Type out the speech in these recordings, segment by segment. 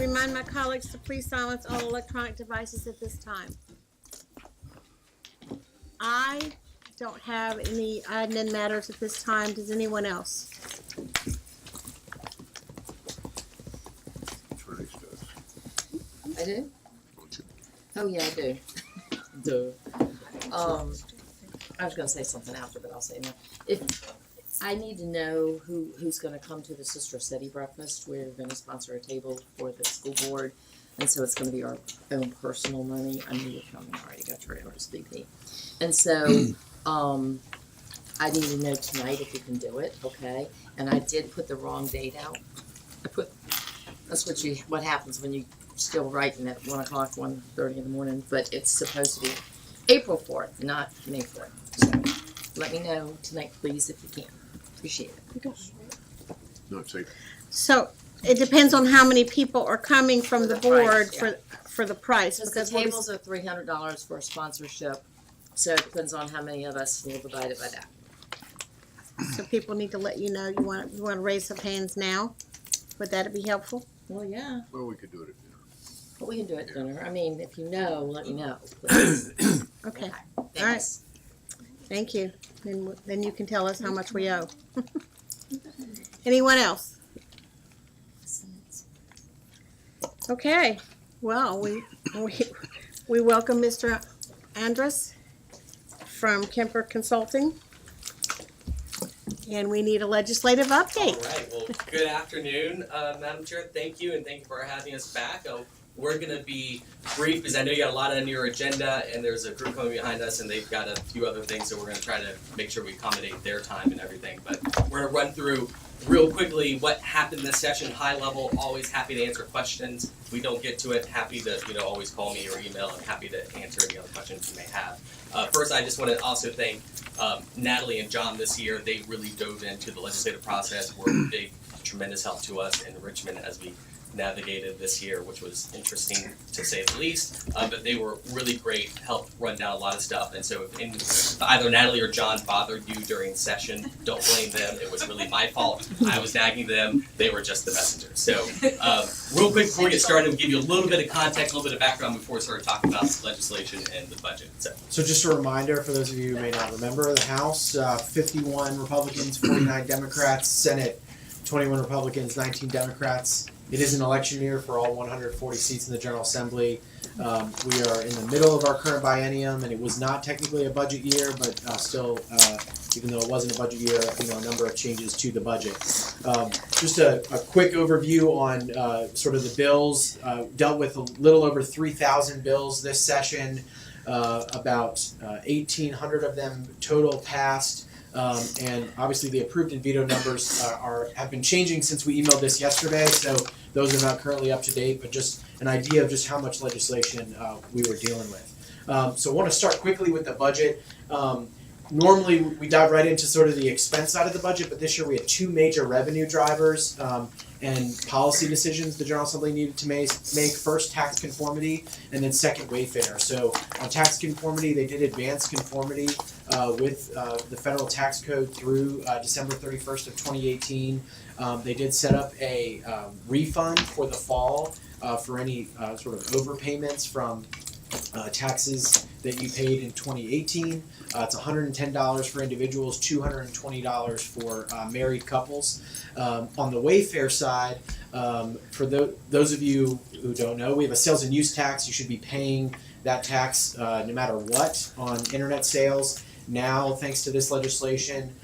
remind my colleagues to please silence all electronic devices at this time. I don't have any admin matters at this time. Does anyone else? Trace does. I do? Oh, yeah, I do. Duh. I was gonna say something after, but I'll say no. If, I need to know who's gonna come to the Sister City breakfast. We're gonna sponsor a table for the school board, and so it's gonna be our own personal money. I knew you're coming, I already got your RSVP. And so, I need to know tonight if you can do it, okay? And I did put the wrong date out. That's what happens when you still writing at 1 o'clock, 1:30 in the morning, but it's supposed to be April 4th, not May 4th. So let me know tonight, please, if you can. Appreciate it. No, it's safe. So it depends on how many people are coming from For the the board price, for the price. Because the tables are $300 for a sponsorship, so it depends on how many of us will divide it by that. So people need to let you know. You want to raise some hands now? Would that be helpful? Well, yeah, Well, we could do it at dinner. but we can do it dinner. I mean, if you know, let me know, please. Okay. Thanks. Thank you. Then you can tell us how much we owe. Anyone else? Okay. Well, we welcome Mr. Andrus from Kemper Consulting. And we need a legislative update. All right. Well, good afternoon, Madam Chair. Thank you, and thank you for having us back. We're going to be brief because I know you got a lot on your agenda, and there's a group coming behind us, and they've got a few other things, so we're going to try to make sure we accommodate their time and everything. But we're going to run through real quickly what happened this session, high level. Always happy to answer questions. If we don't get to it, happy to always call me or email. I'm happy to answer any other questions you may have. First, I just want to also thank Natalie and John this year. They really dove into the legislative process, were a big, tremendous help to us in Richmond as we navigated this year, which was interesting to say the least. But they were really great, helped run down a lot of stuff. And so if either Natalie or John bothered you during session, don't blame them. It was really my fault. I was nagging them. They were just the messengers. So real quick before we get started, we'll give you a little bit of context, a little bit of background before we start talking about legislation and the budget. So just a reminder for those of you who may not remember, the House, 51 Republicans, 49 Democrats, Senate, 21 Republicans, 19 Democrats. It is an election year for all 140 seats in the General Assembly. We are in the middle of our current biennium, and it was not technically a budget year, but still, even though it wasn't a budget year, a number of changes to the budget. Just a quick overview on sort of the bills. Dealt with a little over 3,000 bills this session. About 1,800 of them total passed. And obviously the approved and veto numbers have been changing since we emailed this yesterday, so those are not currently up to date, but just an idea of just how much legislation we were dealing with. So I want to start quickly with the budget. Normally we dive right into sort of the expense side of the budget, but this year we had two major revenue drivers and policy decisions the General Assembly needed to make. First, tax conformity, and then second, Wayfair. So on tax conformity, they did advance conformity with the federal tax code through December 31st of 2018. They did set up a refund for the fall for any sort of overpayments from taxes that you paid in 2018. It's $110 for individuals, $220 for married couples. On the Wayfair side, for those of you who don't know, we have a sales and use tax. You should be paying that tax no matter what on internet sales. Now, thanks to this legislation,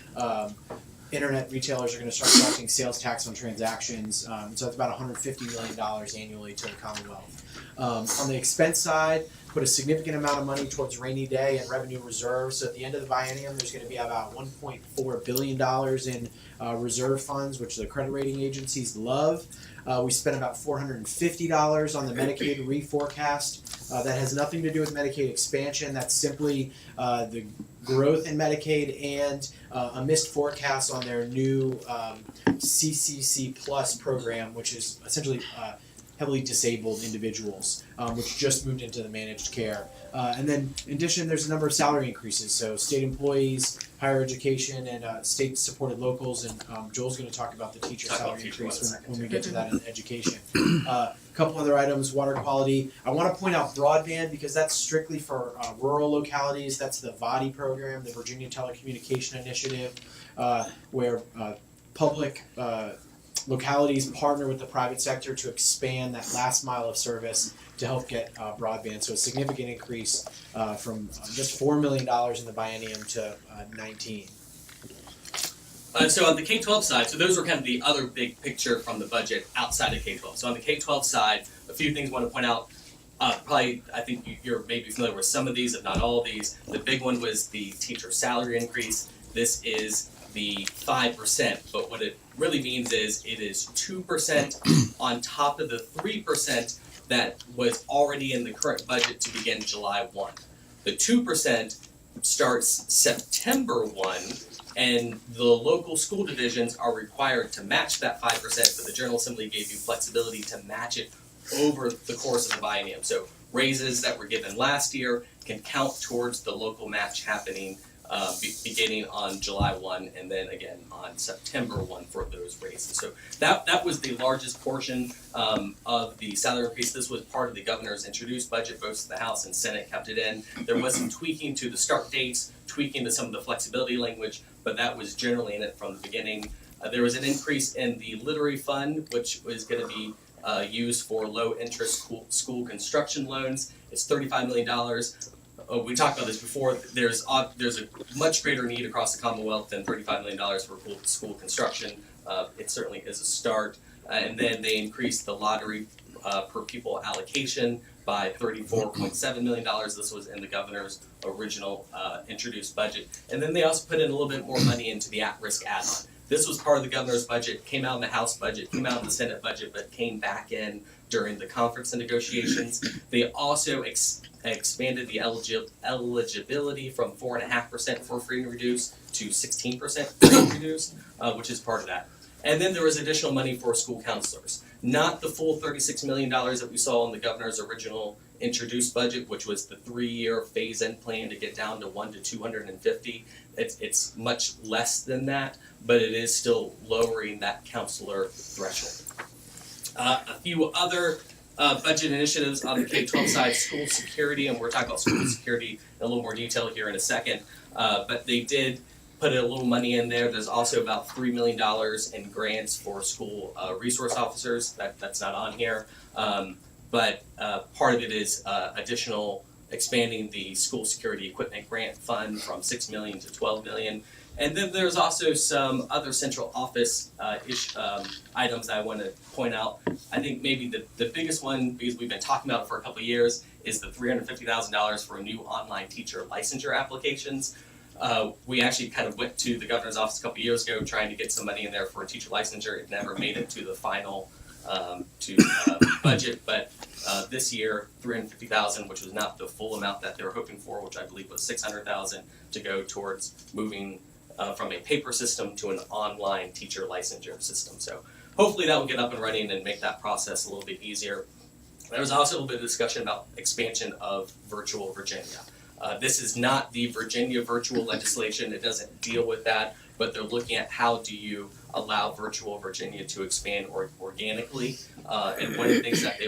internet retailers are going to start collecting sales tax on transactions. So it's about $150 million annually to the Commonwealth. On the expense side, put a significant amount of money towards rainy day and revenue reserves. So at the end of the biennium, there's going to be about $1.4 billion in reserve funds, which the credit rating agencies love. We spent about $450 on the Medicaid reforecast. That has nothing to do with Medicaid expansion. That's simply the growth in Medicaid and a missed forecast on their new CCC Plus program, which is essentially heavily disabled individuals, which just moved into the managed care. And then in addition, there's a number of salary increases. So state employees, higher education, and state supported locals. And Joel's going to talk about the teacher Talk about salary teacher increase in a when we get to that in education. A couple other items, water quality. I want to point out broadband because that's strictly for rural localities. That's the VADI program, the Virginia Telecommunication Initiative, where public localities partner with the private sector to expand that last mile of service to help get broadband. So a significant increase from just $4 million in the biennium to 19. So on the K-12 side, so those were kind of the other big picture from the budget outside of K-12. So on the K-12 side, a few things I want to point out. Probably, I think you're maybe familiar with some of these, if not all of these. The big one was the teacher salary increase. This is the 5%, but what it really means is it is 2% on top of the 3% that was already in the current budget to begin July 1. The 2% starts September 1, and the local school divisions are required to match that 5%, but the General Assembly gave you flexibility to match it over the course of the biennium. So raises that were given last year can count towards the local match happening beginning on July 1 and then again on September 1 for those raises. So that was the largest portion of the salary increase. This was part of the governor's introduced budget. Both the House and Senate kept it in. There was some tweaking to the start dates, tweaking to some of the flexibility language, but that was generally in it from the beginning. There was an increase in the literary fund, which was going to be used for low interest school construction loans. It's $35 million. We talked about this before. There's a much greater need across the Commonwealth than $35 million for school construction. It certainly is a start. And then they increased the lottery per pupil allocation by $34.7 million. This was in the governor's original introduced budget. And then they also put in a little bit more money into the at-risk add-on. This was part of the governor's budget, came out in the House budget, came out in the Senate budget, but came back in during the conference and negotiations. They also expanded the eligibility from 4.5% for free and reduced to 16% free and reduced, which is part of that. And then there was additional money for school counselors. Not the full $36 million that we saw in the governor's original introduced budget, which was the 3-year phase-in plan to get down to 1 to 250. It's much less than that, but it is still lowering that counselor threshold. A few other budget initiatives on the K-12 side, school security, and we're talking about school security in a little more detail here in a second, but they did put a little money in there. There's also about $3 million in grants for school resource officers. That's not on here, but part of it is additional expanding the school security equipment grant fund from $6 million to $12 million. And then there's also some other central office items I want to point out. I think maybe the biggest one, because we've been talking about it for a couple of years, is the $350,000 for new online teacher licensure applications. We actually kind of went to the governor's office a couple of years ago trying to get some money in there for a teacher licensure. It never made it to the final budget, but this year, $350,000, which was not the full amount that they were hoping for, which I believe was $600,000 to go towards moving from a paper system to an online teacher licensure system. So hopefully that will get up and running and make that process a little bit easier. There was also a little bit of discussion about expansion of Virtual Virginia. This is not the Virginia virtual legislation. It doesn't deal with that, but they're looking at how do you allow Virtual Virginia to expand organically. And one of the things that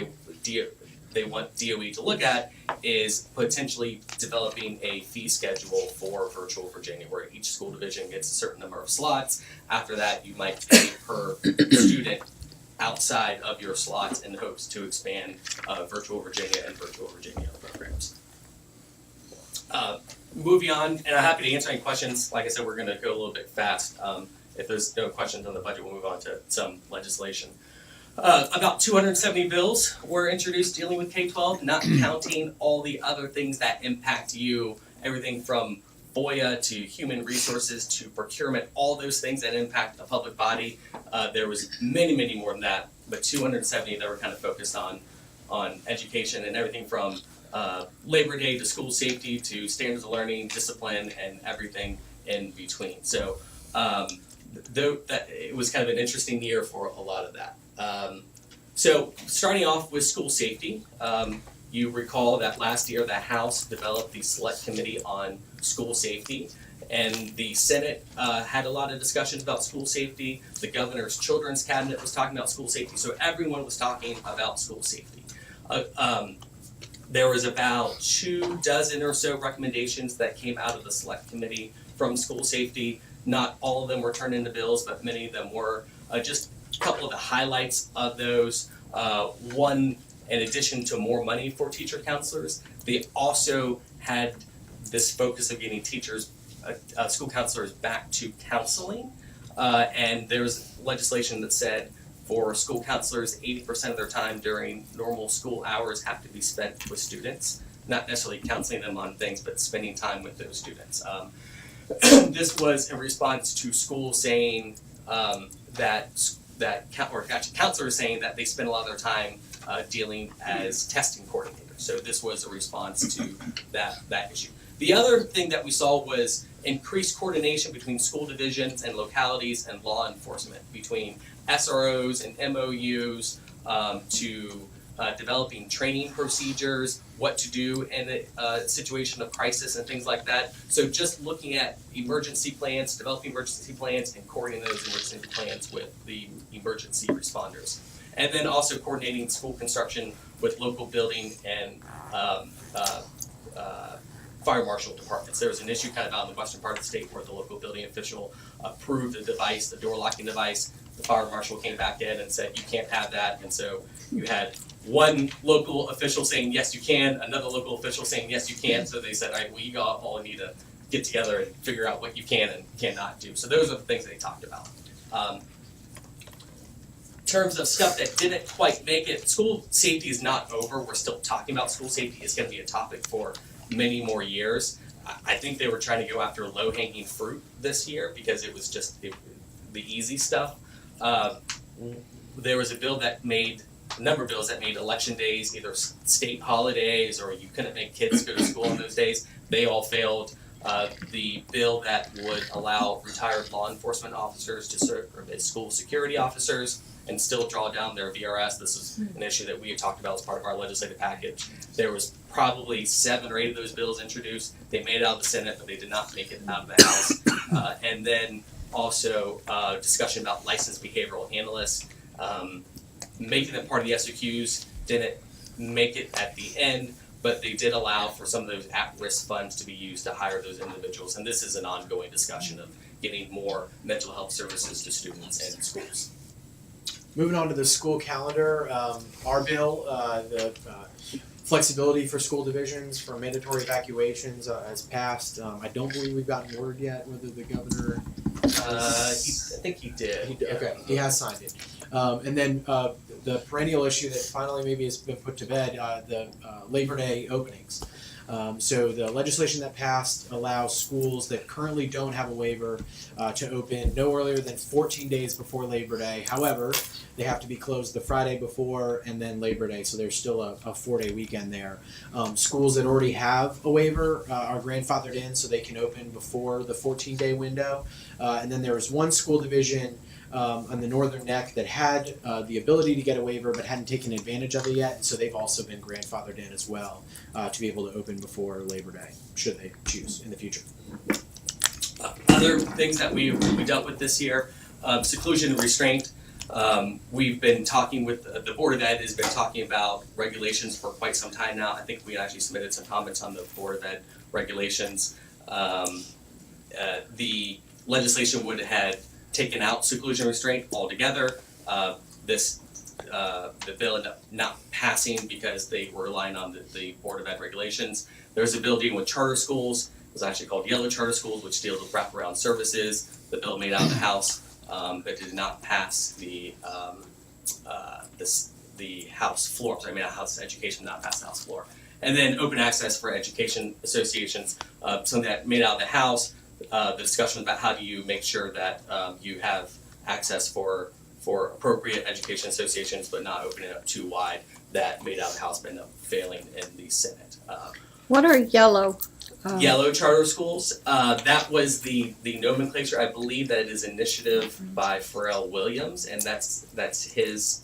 they want DOE to look at is potentially developing a fee schedule for Virtual Virginia, where each school division gets a certain number of slots. After that, you might pay per student outside of your slots in hopes to expand Virtual Virginia and Virtual Virginia programs. Moving on, and I'm happy to answer any questions. Like I said, we're going to go a little bit fast. If there's no questions on the budget, we'll move on to some legislation. About 270 bills were introduced dealing with K-12, not counting all the other things that impact you, everything from FOIA to human resources to procurement, all those things that impact a public body. There was many more than that, but 270 that were kind of focused on education and everything from Labor Day to school safety to standards of learning, discipline, and everything in between. So it was kind of an interesting year for a lot of that. So starting off with school safety, you recall that last year the House developed the Select Committee on School Safety, and the Senate had a lot of discussions about school safety. The governor's children's cabinet was talking about school safety, so everyone was talking about school safety. There was about 24 or so recommendations that came out of the Select Committee from school safety. Not all of them were turned into bills, but many of them were. Just a couple of the highlights of those. One, in addition to more money for teacher counselors, they also had this focus of getting teachers, school counselors back to counseling. And there's legislation that said for school counselors, 80% of their time during normal school hours have to be spent with students, not necessarily counseling them on things, but spending time with those students. This was in response to schools saying counselors saying that they spend a lot of their time dealing as testing coordinators. So this was a response to that issue. The other thing that we saw was increased coordination between school divisions and localities and law enforcement, between SROs and MOUs, to developing training procedures, what to do in a situation of crisis and things like that. So just looking at emergency plans, developing emergency plans, and coordinating those emergency plans with the emergency responders. And then also coordinating school construction with local building and fire marshal departments. There was an issue kind of out in the western part of the state where the local building official approved the device, the door locking device. The fire marshal came back in and said, you can't have that. And so you had one local official saying, yes, you can, another local official saying, yes, you can. So they said, all right, well, you all need to get together and figure out what you can and cannot do. So those are the things they talked about. In terms of stuff that didn't quite make it, school safety is not over. We're still talking about school safety. It's going to be a topic for many more years. I think they were trying to go after low-hanging fruit this year because it was just the easy stuff. There was a number of bills that made election days either state holidays or you couldn't make kids go to school on those days. They all failed. The bill that would allow retired law enforcement officers to serve as school security officers and still draw down their VRS. This is an issue that we had talked about as part of our legislative package. There was probably 7 or 8 of those bills introduced. They made it out of the Senate, but they did not make it out of the House. And then also discussion about licensed behavioral analysts. Making them part of the SOQs didn't make it at the end, but they did allow for some of those at-risk funds to be used to hire those individuals. And this is an ongoing discussion of getting more mental health services to students and schools. Moving on to the school calendar, our bill, the flexibility for school divisions for mandatory evacuations has passed. I don't believe we've gotten word yet whether the governor. I think he did. Okay, he has signed it. And then the perennial issue that finally maybe has been put to bed, the Labor Day openings. So the legislation that passed allows schools that currently don't have a waiver to open no earlier than 14 days before Labor Day. However, they have to be closed the Friday before and then Labor Day, so there's still a 4-day weekend there. Schools that already have a waiver are grandfathered in so they can open before the 14-day window. And then there was one school division on the northern neck that had the ability to get a waiver but hadn't taken advantage of it yet, so they've also been grandfathered in as well to be able to open before Labor Day, should they choose in the future. Other things that we dealt with this year, seclusion and restraint. We've been talking with the Board of Ed has been talking about regulations for quite some time now. I think we actually submitted some comments on the Board of Ed regulations. The legislation would have taken out seclusion and restraint altogether. The bill ended up not passing because they were relying on the Board of Ed regulations. There's a bill dealing with charter schools. It was actually called Yellow Charter Schools, which deals with wraparound services. The bill made out of the House, but did not pass the House floor. Sorry, made out of House Education, not pass the House floor. And then open access for education associations, something that made out of the House. The discussion about how do you make sure that you have access for appropriate education associations, but not opening it up too wide. That made out of the House, but ended up failing in the Senate. What are yellow? Yellow charter schools. That was the nomenclature. I believe that it is initiative by Pharrell Williams, and that's his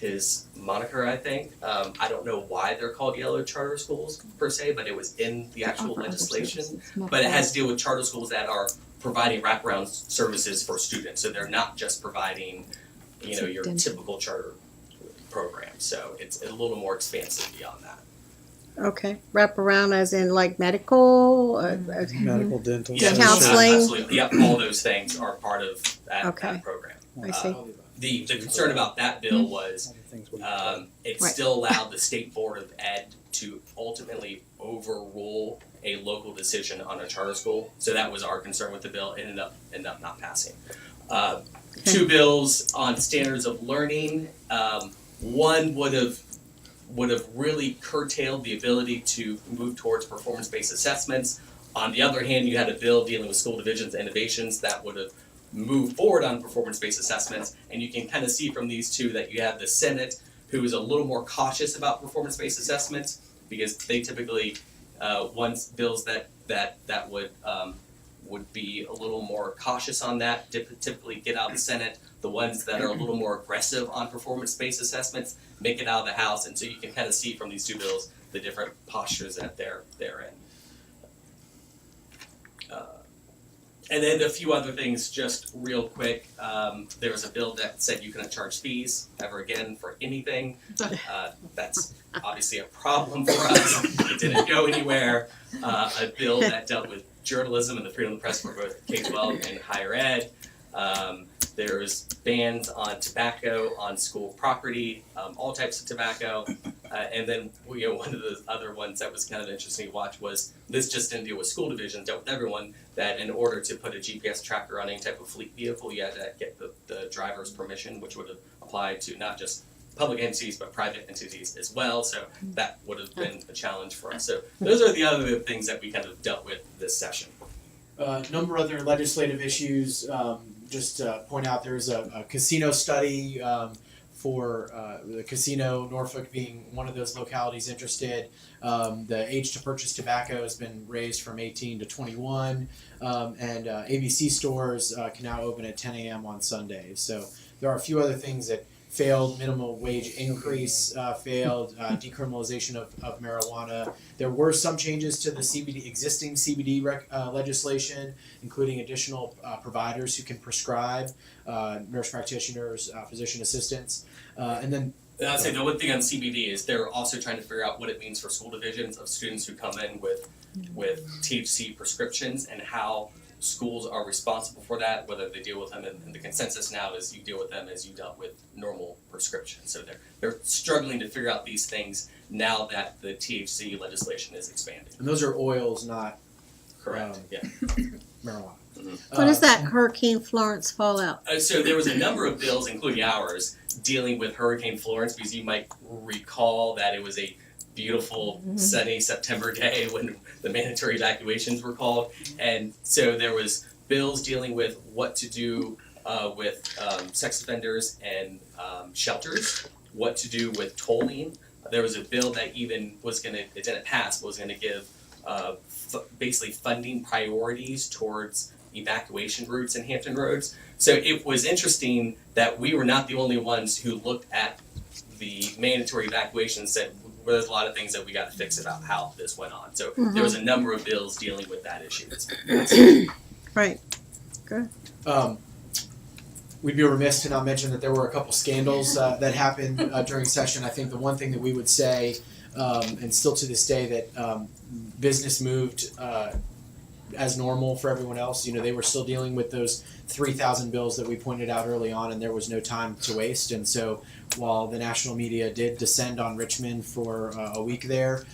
his moniker, I think. I don't know why they're called yellow charter schools per se, but it was in the actual legislation. But it has to deal with charter schools that are providing wraparound services for students. So they're not just providing, you know, your typical charter program. So it's a little more expansive beyond that. Okay, wrap around as in like medical, Medical, dental. Yeah, Counseling. absolutely. Yep, all those things are part of that, Okay. that program. I see. The concern about that bill was it Right. still allowed the State Board of Ed to ultimately overrule a local decision on a charter school. So that was our concern with the bill. It ended up not passing. Two bills on standards of learning. One would have really curtailed the ability to move towards performance-based assessments. On the other hand, you had a bill dealing with school divisions and innovations that would have moved forward on performance-based assessments. And you can kind of see from these two that you have the Senate, who is a little more cautious about performance-based assessments because they typically want bills that would be a little more cautious on that. Typically get out of the Senate. The ones that are a little more aggressive on performance-based assessments make it out of the House, and so you can kind of see from these two bills the different postures that they're in. And then a few other things, just real quick. There was a bill that said you couldn't charge fees ever again for anything. That's obviously a problem for us. It didn't go anywhere. A bill that dealt with journalism and the freedom of the press for both K-12 and higher ed. There's bans on tobacco on school property, all types of tobacco. And then one of the other ones that was kind of interesting to watch was, this just didn't deal with school division, dealt with everyone, that in order to put a GPS tracker on any type of fleet vehicle, you had to get the driver's permission, which would have applied to not just public entities, but private entities as well. So that would have been a challenge for us. So those are the other things that we kind of dealt with this session. Number of other legislative issues. Just point out there's a casino study for the casino, Norfolk being one of those localities interested. The age to purchase tobacco has been raised from 18 to 21, and ABC stores can now open at 10 a.m. on Sundays. So there are a few other things that failed. Minimum wage increase failed. Decriminalization of marijuana. There were some changes to the existing CBD legislation, including additional providers who can prescribe, nurse practitioners, physician assistants, and then. I'd say the one thing on CBD is they're also trying to figure out what it means for school divisions of students who come in with THC prescriptions and how schools are responsible for that, whether they deal with them, and the consensus now is you deal with them as you dealt with normal prescriptions. So they're struggling to figure out these things now that the THC legislation is expanding. And those are oils, not Correct. marijuana. What does that Hurricane Florence fallout? So there was a number of bills, including ours, dealing with Hurricane Florence, because you might recall that it was a beautiful sunny September day when the mandatory evacuations were called, and so there was bills dealing with what to do with sex offenders and shelters, what to do with tolling. There was a bill that even it didn't pass, was gonna give basically funding priorities towards evacuation routes in Hampton Roads. So it was interesting that we were not the only ones who looked at the mandatory evacuation and said, well, there's a lot of things that we got to fix about how this went on. So there was a number of bills dealing with that issue. Right. Good. We'd be remiss to not mention that there were a couple scandals that happened during session. I think the one thing that we would say, and still to this day, that business moved as normal for everyone else. They were still dealing with those 3,000 bills that we pointed out early on, and there was no time to waste. And so while the national media did descend on Richmond for a week there,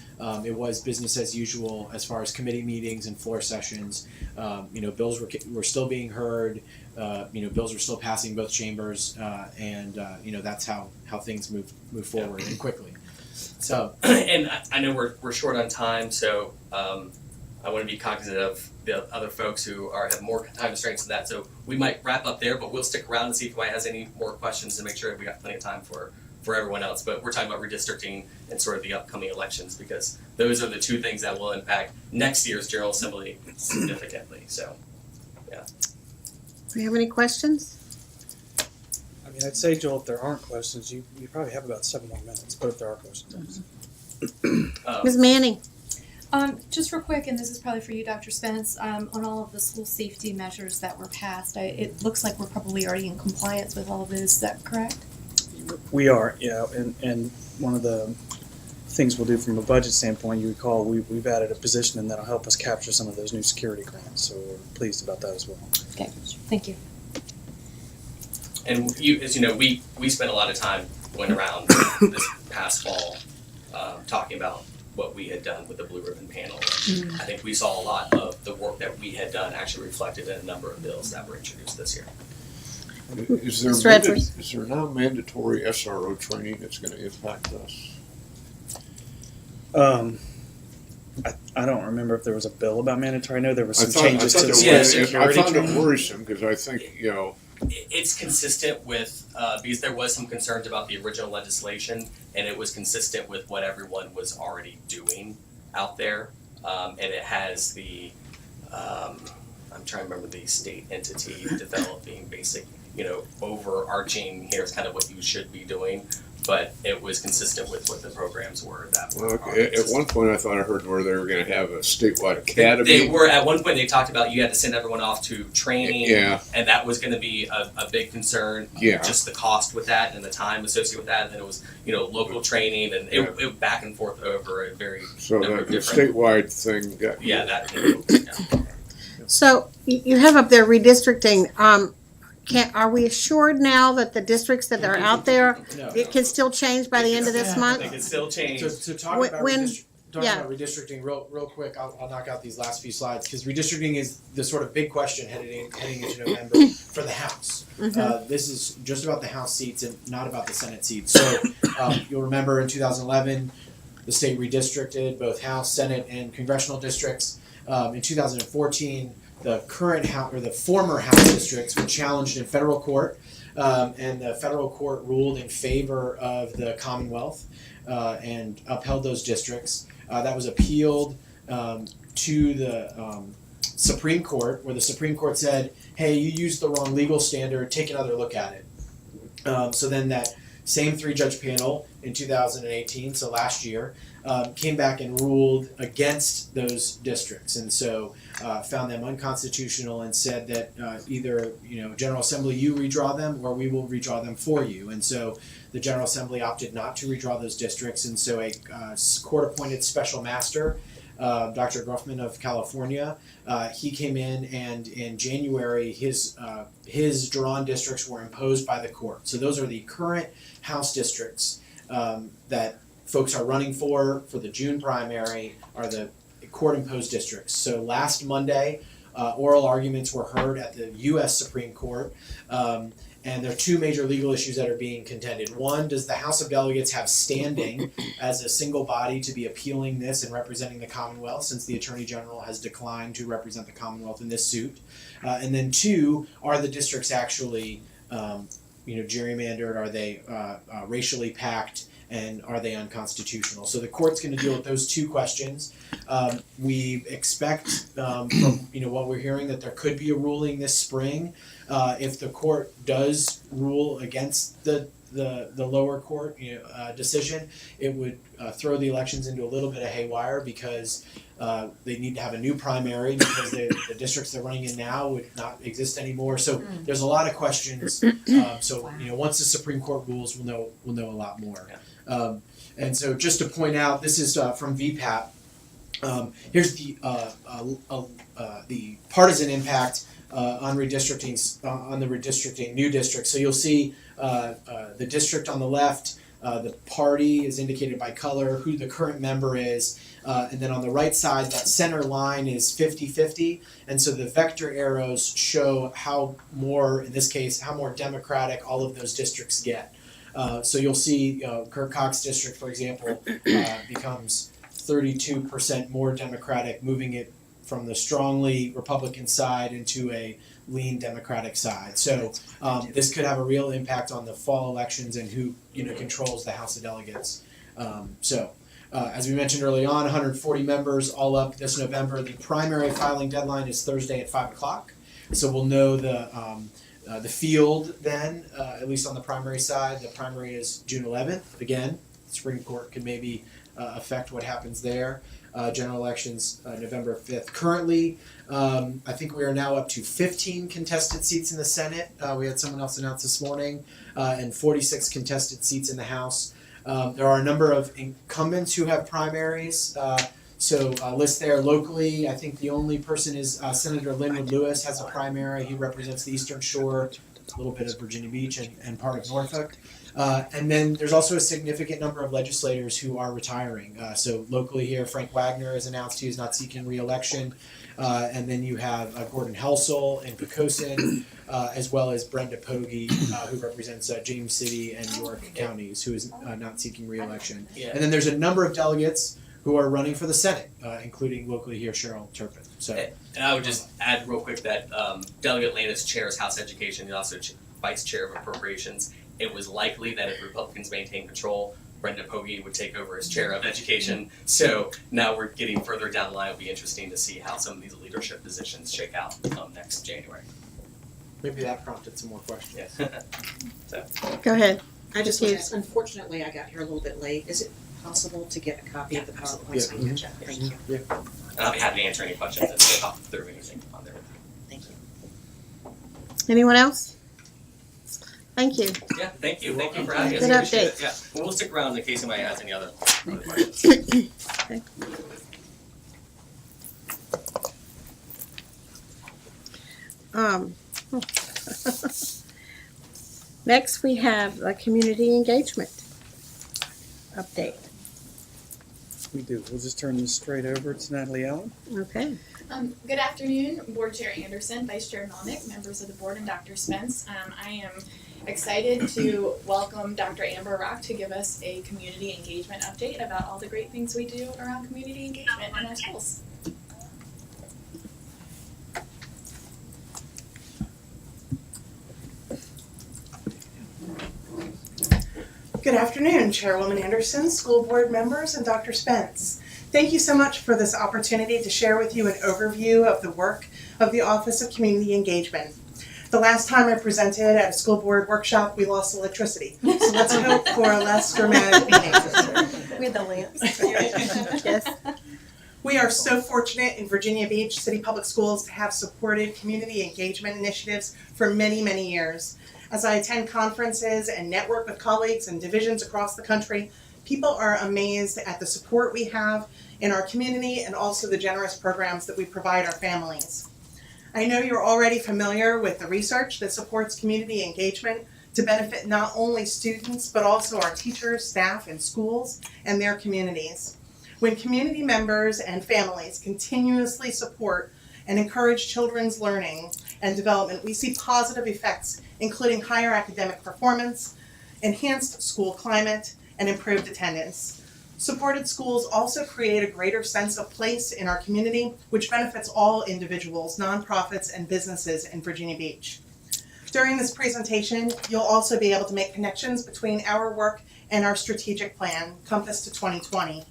it was business as usual as far as committee meetings and floor sessions. Bills were still being heard. Bills were still passing both chambers, and that's how things move forward and quickly. So, and I know we're short on time, so I want to be cognizant of the other folks who have more time constraints than that. So we might wrap up there, but we'll stick around and see if anybody has any more questions to make sure we got plenty of time for everyone else. But we're talking about redistricting and sort of the upcoming elections, because those are the two things that will impact next year's General Assembly significantly. So, yeah. Do you have any questions? I mean, I'd say, Joel, if there aren't questions, you probably have about 7 more minutes, but if there are questions. Ms. Manning? Just real quick, and this is probably for you, Dr. Spence, on all of the school safety measures that were passed, it looks like we're probably already in compliance with all of those. Is that correct? We are, yeah, and one of the things we'll do from a budget standpoint, you recall, we've added a position and that'll help us capture some of those new security grants, so we're pleased about that as well. Okay, thank you. And as you know, we spent a lot of time going around this past fall, talking about what we had done with the Blue Ribbon Panel. I think we saw a lot of the work that we had done actually reflected in a number of bills that were introduced this year. Is there, Mr. Edwards? is there now mandatory SRO training that's gonna impact us? I don't remember if there was a bill about mandatory. I know there was some I changes to the thought Yeah, security I found it training. worrisome, cause I think, you know, It's consistent with, because there was some concerns about the original legislation, and it was consistent with what everyone was already doing out there. And it has the, I'm trying to remember the state entity developing basic, overarching, here's kind of what you should be doing. But it was consistent with what the programs were that were well, already at one existing. point I thought I heard where they were gonna have a statewide academy. They were, at one point, they talked about you had to send everyone off to training. Yeah, And that was gonna be a big concern. Yeah. Just the cost with that and the time associated with that, and then it was, local training, and it back and forth over a very, so number that of the different- statewide thing got. yeah, that, yeah. So you have up there redistricting. Are we assured now that the districts that are out there, No. it can still change by the end of this They month? can still change. To talk When- about when- yeah. redistricting real quick, I'll knock out these last few slides because redistricting is the sort of big question heading into November for the House. This is just about the House seats and not about the Senate seats. So you'll remember in 2011, the state redistricted both House, Senate, and congressional districts. In 2014, the current House or the former House districts were challenged in federal court, and the federal court ruled in favor of the Commonwealth and upheld those districts. That was appealed to the Supreme Court, where the Supreme Court said, "Hey, you used the wrong legal standard. Take another look at it." So then that same 3-judge panel in 2018, so last year, came back and ruled against those districts, and so found them unconstitutional and said that either General Assembly, you redraw them, or we will redraw them for you. And so the General Assembly opted not to redraw those districts, and so a court-appointed special master, Dr. Groffman of California, he came in, and in January his drawn districts were imposed by the court. So those are the current House districts that folks are running for the June primary, are the court-imposed districts. So last Monday, oral arguments were heard at the U.S. Supreme Court, and there are two major legal issues that are being contended. One, does the House of Delegates have standing as a single body to be appealing this and representing the Commonwealth, since the Attorney General has declined to represent the Commonwealth in this suit? And then two, are the districts actually gerrymandered? Are they racially packed? And are they unconstitutional? So the court's going to deal with those two questions. We expect from what we're hearing that there could be a ruling this spring. If the court does rule against the lower court decision, it would throw the elections into a little bit of haywire because they need to have a new primary because the districts they're running in now would not exist anymore. So there's a lot of questions. So once the Supreme Court rules, we'll know a lot more. And so just to point out, this is from VPAP. Here's the partisan impact on redistricting on the redistricting new districts. So you'll see the district on the left. The party is indicated by color, who the current member is, and then on the right side, that center line is 50-50, and so the vector arrows show how more, in this case, how more Democratic all of those districts get. So you'll see Kirk Cox district, for example, becomes 32% more Democratic, moving it from the strongly Republican side into a lean Democratic side. So this could have a real impact on the fall elections and who controls the House of Delegates. As we mentioned early on, 140 members all up this November. The primary filing deadline is Thursday at 5 o'clock. So we'll know The field then, at least on the primary side, the primary is June 11th. Again, the Supreme Court could maybe affect what happens there. General elections November 5th. Currently, I think we are now up to 15 contested seats in the Senate. We had someone else announce this morning, and 46 contested seats in the House. There are a number of incumbents who have primaries. So list there locally, I think the only person is Senator Linwood Lewis has a primary. He represents the Eastern Shore, a little bit of Virginia Beach and part of Norfolk. And then there's also a significant number of legislators who are retiring. So locally here, Frank Wagner has announced he is not seeking re-election. And then you have Gordon Helsel and Poquoson, as well as Brenda Pogge, who represents James City and York counties, who is not seeking re-election. Yeah. And then there's a number of delegates who are running for the Senate, including locally here Cheryl Turpin. So, And I would just add real quick that Delegate Landis chairs House Education, he's also Vice Chair of Appropriations. It was likely that if Republicans maintain control, Brenda Pogge would take over as Chair of Education. So now we're getting further down the line. It'll be interesting to see how some of these leadership positions shake out next January. maybe that prompted some more questions. Yes. Go ahead. I just want to Yes. ask, unfortunately, I got here a little bit late. Is it possible to get a copy of the PowerPoint so I can catch up? Thank you. And I'll be happy to answer any questions and talk through anything on there. Thank you. Anyone else? Thank you. Yeah, thank you. Thank you for having us. Good Appreciate it. update. Yeah, well, we'll stick around in case anybody has any other questions. Next, we have a community engagement update. We do. We'll just turn this straight over to Natalie Allen. Okay. Good afternoon, Board Chair Anderson, Vice Chair Melnick, members of the board, and Dr. Spence. I am excited to welcome Dr. Amber Rock to give us a community engagement update about all the great things we do around community engagement in our schools. Good afternoon, Chairwoman Anderson, school board members, and Dr. Spence. Thank you so much for this opportunity to share with you an overview of the work of the Office of Community Engagement. The last time I presented at a school board workshop, we lost electricity. So let's hope for a less dramatic meeting. We had the lamps. Yes. We are so fortunate in Virginia Beach City Public Schools to have supported community engagement initiatives for many, many years. As I attend conferences and network with colleagues and divisions across the country, people are amazed at the support we have in our community and also the generous programs that we provide our families. I know you're already familiar with the research that supports community engagement to benefit not only students, but also our teachers, staff, and schools and their communities. When community members and families continuously support and encourage children's learning and development, we see positive effects, including higher academic performance, enhanced school climate, and improved attendance. Supported schools also create a greater sense of place in our community, which benefits all individuals, nonprofits, and businesses in Virginia Beach. During this presentation, you'll also be able to make connections between our work and our strategic plan, Compass to 2020.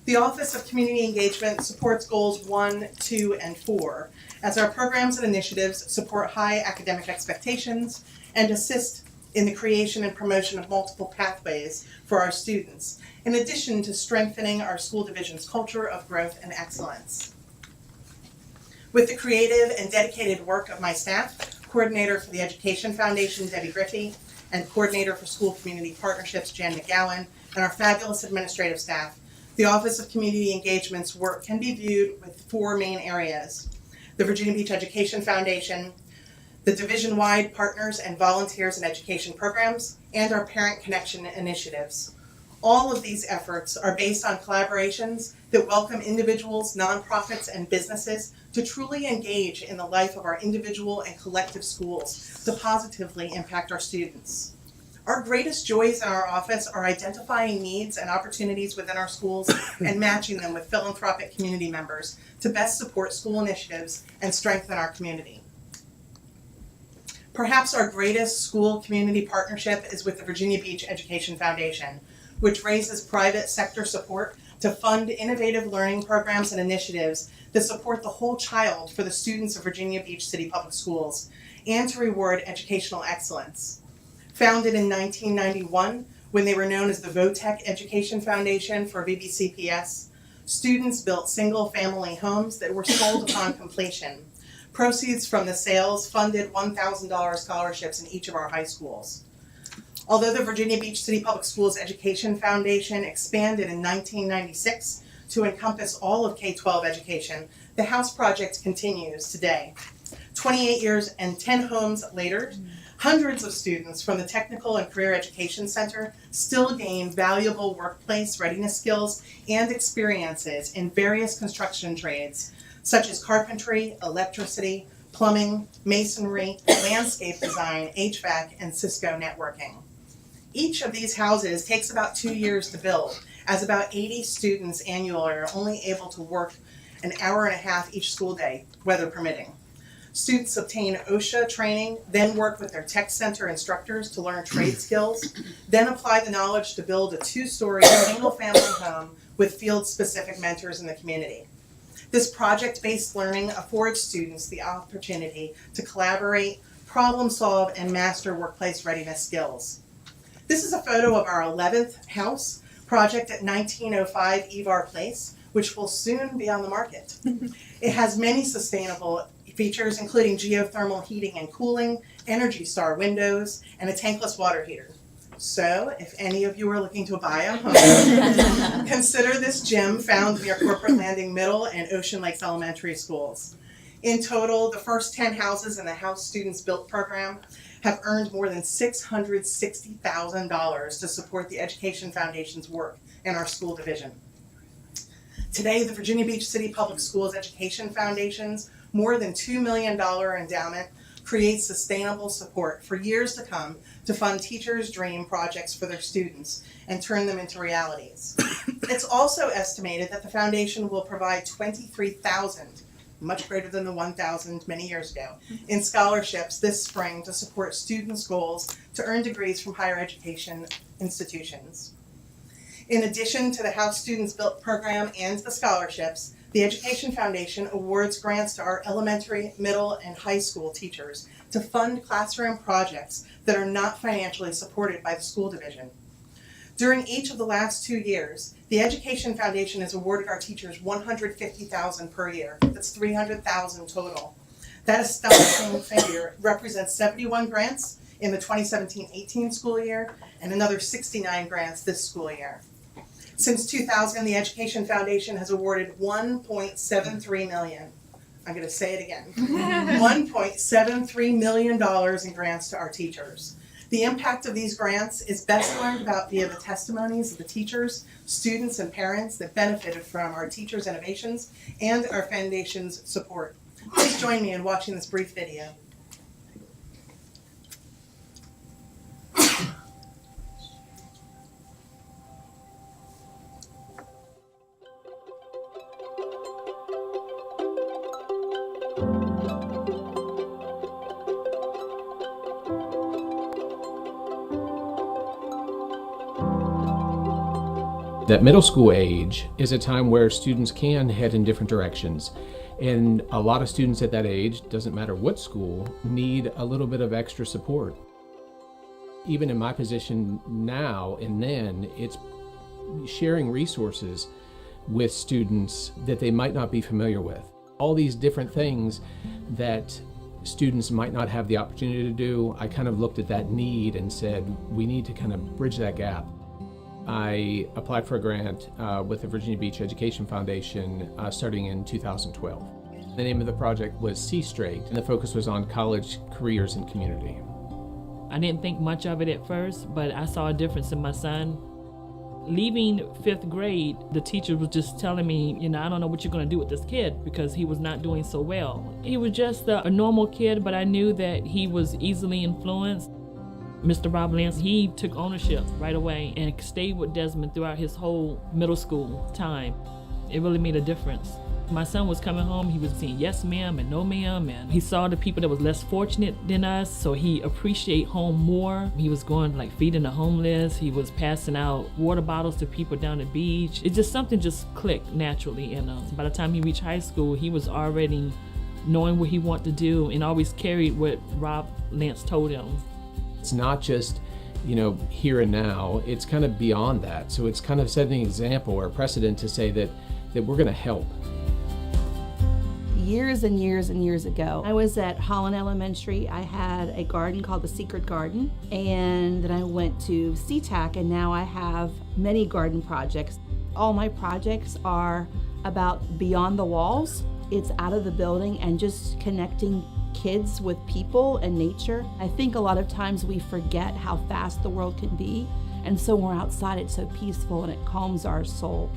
The Office of Community Engagement supports goals 1, 2, and 4, as our programs and initiatives support high academic expectations and assist in the creation and promotion of multiple pathways for our students, in addition to strengthening our school division's culture of growth and excellence. With the creative and dedicated work of my staff, Coordinator for the Education Foundation, Debbie Griffey, and Coordinator for School Community Partnerships, Jan McGowan, and our fabulous administrative staff, the Office of Community Engagement's work can be viewed with 4 main areas: the Virginia Beach Education Foundation, the division-wide partners and volunteers in education programs, and our parent connection initiatives. All of these efforts are based on collaborations that welcome individuals, nonprofits, and businesses to truly engage in the life of our individual and collective schools to positively impact our students. Our greatest joys in our office are identifying needs and opportunities within our schools and matching them with philanthropic community members to best support school initiatives and strengthen our community. Perhaps our greatest school community partnership is with the Virginia Beach Education Foundation, which raises private sector support to to fund innovative learning programs and initiatives that support the whole child for the students of Virginia Beach City Public Schools, and to reward educational excellence. Founded in 1991, when they were known as the Votech Education Foundation for VBCPS, students built single-family homes that were sold upon completion. Proceeds from the sales funded $1,000 scholarships in each of our high schools. Although the Virginia Beach City Public Schools Education Foundation expanded in 1996 to encompass all of K-12 education, the House project continues today. 28 years and 10 homes later, hundreds of students from the Technical and Career Education Center still gain valuable workplace readiness skills and experiences in various construction trades, such as carpentry, electricity, plumbing, masonry, landscape design, HVAC, and Cisco networking. Each of these houses takes about 2 years to build, as about 80 students annually are only able to work an hour and a half each school day, weather permitting. Students obtain OSHA training, then work with their tech center instructors to learn trade skills, then apply the knowledge to build a 2-story single-family home with field-specific mentors in the community. This project-based learning affords students the opportunity to collaborate, problem solve, and master workplace readiness skills. This is a photo of our 11th house project at 1905 Evar Place, which will soon be on the market. It has many sustainable features, including geothermal heating and cooling, Energy Star windows, and a tankless water heater. So, if any of you are looking to buy a home, consider this gem found near Corporate Landing Middle and Ocean Lakes Elementary Schools. In total, the first 10 houses in the House Students Built program have earned more than $660,000 to support the Education Foundation's work in our school division. Today, the Virginia Beach City Public Schools Education Foundation's more than $2 million endowment creates sustainable support for years to come to fund teachers' dream projects for their students and turn them into realities. It's also estimated that the foundation will provide 23,000, much greater than the 1,000 many years ago, in scholarships this spring to support students' goals to earn degrees from higher education institutions. In addition to the House Students Built program and the scholarships, the Education Foundation awards grants to our elementary, middle, and high school teachers to fund classroom projects that are not financially supported by the school division. During each of the last 2 years, the Education Foundation has awarded our teachers $150,000 per year. That's $300,000 total. That astonishing figure represents 71 grants in the 2017-18 school year and another 69 grants this school year. Since 2000, the Education Foundation has awarded $1.73 million. I'm going to say it again. $1.73 million in grants to our teachers. The impact of these grants is best learned about via the testimonies of the teachers, students, and parents that benefited from our teachers' innovations and our foundation's support. Please join me in watching this brief video. That middle school age is a time where students can head in different directions. And a lot of students at that age, doesn't matter what school, need a little bit of extra support. Even in my position now and then, it's sharing resources with students that they might not be familiar with. All these different things that students might not have the opportunity to do, I kind of looked at that need and said, we need to kind of bridge that gap. I applied for a grant with the Virginia Beach Education Foundation starting in 2012. The name of the project was See Straight, and the focus was on college, careers, and community. I didn't think much of it at first, but I saw a difference in my son. Leaving 5th grade, the teacher was just telling me, I don't know what you're going to do with this kid because he was not doing so well. He was just a normal kid, but I knew that he was easily influenced. Mr. Bob Lance, he took ownership right away and stayed with Desmond throughout his whole middle school time. It really made a difference. My son was coming home, he was saying yes ma'am and no ma'am, and he saw the people that was less fortunate than us, so he appreciate home more. He was going like feeding the homeless, he was passing out water bottles to people down the beach. It just something just clicked naturally, and by the time he reached high school, he was already knowing what he wanted to do and always carried what Rob Lance told him. It's not just, here and now, it's kind of beyond that. So it's kind of setting an example or a precedent to say that we're going to help. Years and years and years ago, I was at Holland Elementary. I had a garden called the Secret Garden, and then I went to SeaTac, and now I have many garden projects. All my projects are about beyond the walls. It's out of the building and just connecting kids with people and nature. I think a lot of times we forget how fast the world can be, and so when we're outside, it's so peaceful and it calms our soul.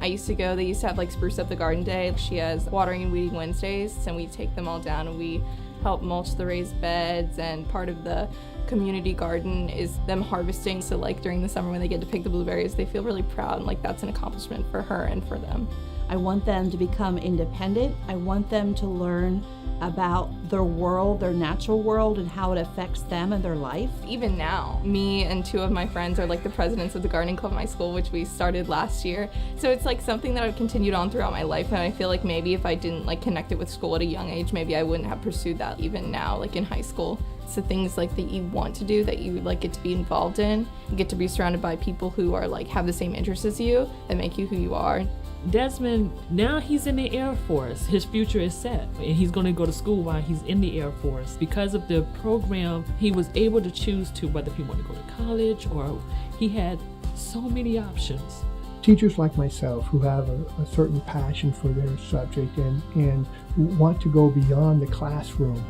I used to go, they used to have like Spruce Up the Garden Day. She has Watering and Weeding Wednesdays, and we take them all down and we help mulch the raised beds, and part of the community garden is them harvesting. So like during the summer when they get to pick the blueberries, they feel really proud, and like that's an accomplishment for her and for them. I want them to become independent. I want them to learn about their world, their natural world, and how it affects them and their life. Even now, me and two of my friends are like the presidents of the gardening club at my school, which we started last year. So it's like something that I've continued on throughout my life, and I feel like maybe if I didn't like connect it with school at a young age, maybe I wouldn't have pursued that even now, like in high school. It's the things like that you want to do, that you like get to be involved in, and get to be surrounded by people who are like have the same interests as you, that make you who you are. Desmond, now he's in the Air Force. His future is set, and he's going to go to school while he's in the Air Force. Because of the program, he was able to choose to whether he wanted to go to college, or he had so many options. Teachers like myself who have a certain passion for their subject and want to go beyond the classroom,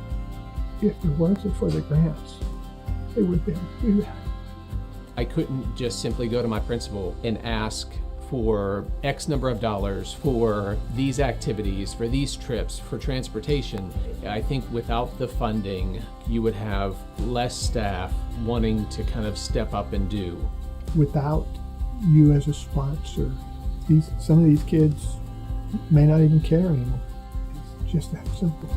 if it wasn't for the grants, they would be able to do that. I couldn't just simply go to my principal and ask for X number of dollars for these activities, for these trips, for transportation. I think without the funding, you would have less staff wanting to kind of step up and do. Without you as a sponsor, some of these kids may not even care anymore. It's just that simple.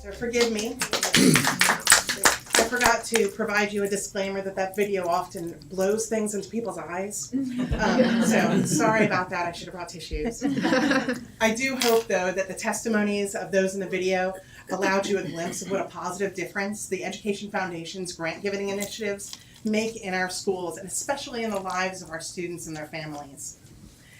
So forgive me. I forgot to provide you a disclaimer that video often blows things into people's eyes. So sorry about that. I should have brought tissues. I do hope, though, that the testimonies of those in the video allowed you a glimpse of what a positive difference the Education Foundation's grant-giving initiatives make in our schools, and especially in the lives of our students and their families.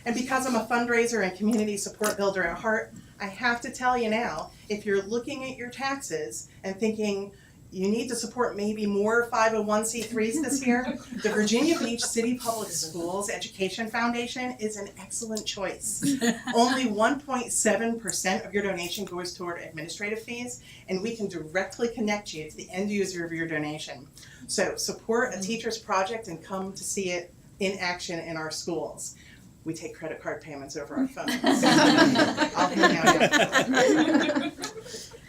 And because I'm a fundraiser and community support builder at heart, I have to tell you now, if you're looking at your taxes and thinking, you need to support maybe more 501c3s this year, the Virginia Beach City Public Schools Education Foundation is an excellent choice. Only 1.7% of your donation goes toward administrative fees, and we can directly connect you to the end user of your donation. So support a teacher's project and come to see it in action in our schools. We take credit card payments over our phones. I'll hang out.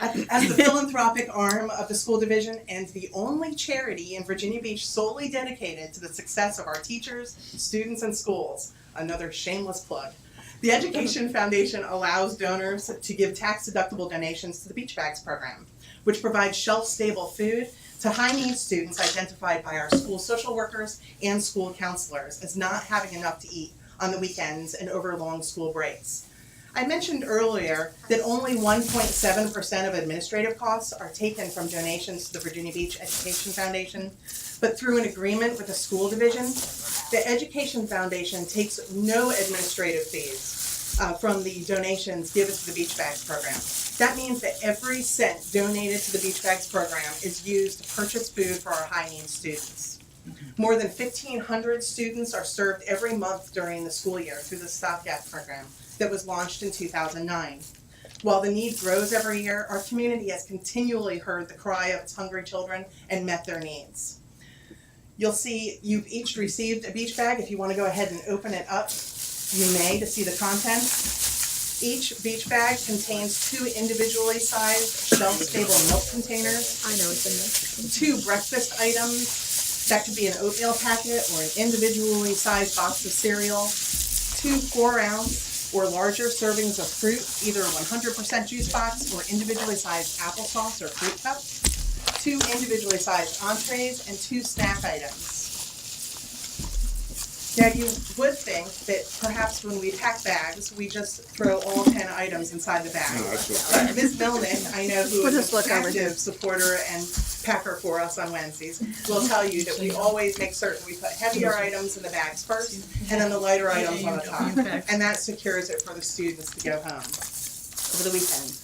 As the philanthropic arm of the school division and the only charity in Virginia Beach solely dedicated to the success of our teachers, students, and schools, another shameless plug, the Education Foundation allows donors to give tax-deductible donations to the Beach Bags program, which provides shelf-stable food to high-needs students identified by our school social workers and school counselors as not having enough to eat on the weekends and over long school breaks. I mentioned earlier that only 1.7% of administrative costs are taken from donations to the Virginia Beach Education Foundation, but through an agreement with the school division, the Education Foundation takes no administrative fees from the donations given to the Beach Bags program. That means that every cent donated to the Beach Bags program is used to purchase food for our high-needs students. More than 1,500 students are served every month during the school year through the Stopgap program that was launched in 2009. While the need grows every year, our community has continually heard the cry of its hungry children and met their needs. You'll see you've each received a beach bag. If you want to go ahead and open it up, you may, to see the contents. Each beach bag contains 2 individually sized shelf-stable milk containers, 2 breakfast items, That could be an oatmeal packet or an individually sized box of cereal, 2 4-ounce or larger servings of fruit, either 100% juice box or individually sized applesauce or fruit cup, 2 individually sized entrees, and 2 snack items. Now, you would think that perhaps when we pack bags, we just throw all 10 items inside the bag. No, that's okay. But Ms. Melnick, I know, who We'll is just an look over here. active supporter and packer for us on Wednesdays, will tell you that we always make certain we put heavier items in the bags first and then the lighter items on the top. And that secures it for the students to go home over the weekend.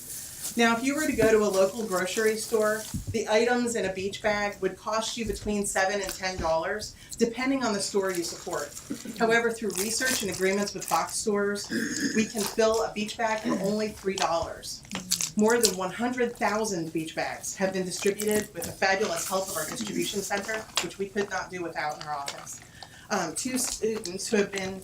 Now, if you were to go to a local grocery store, the items in a beach bag would cost you between $7 and $10, depending on the store you support. However, through research and agreements with box stores, we can fill a beach bag for only $3. More than 100,000 beach bags have been distributed with the fabulous help of our distribution center, which we could not do without in our office. 2 students who have been,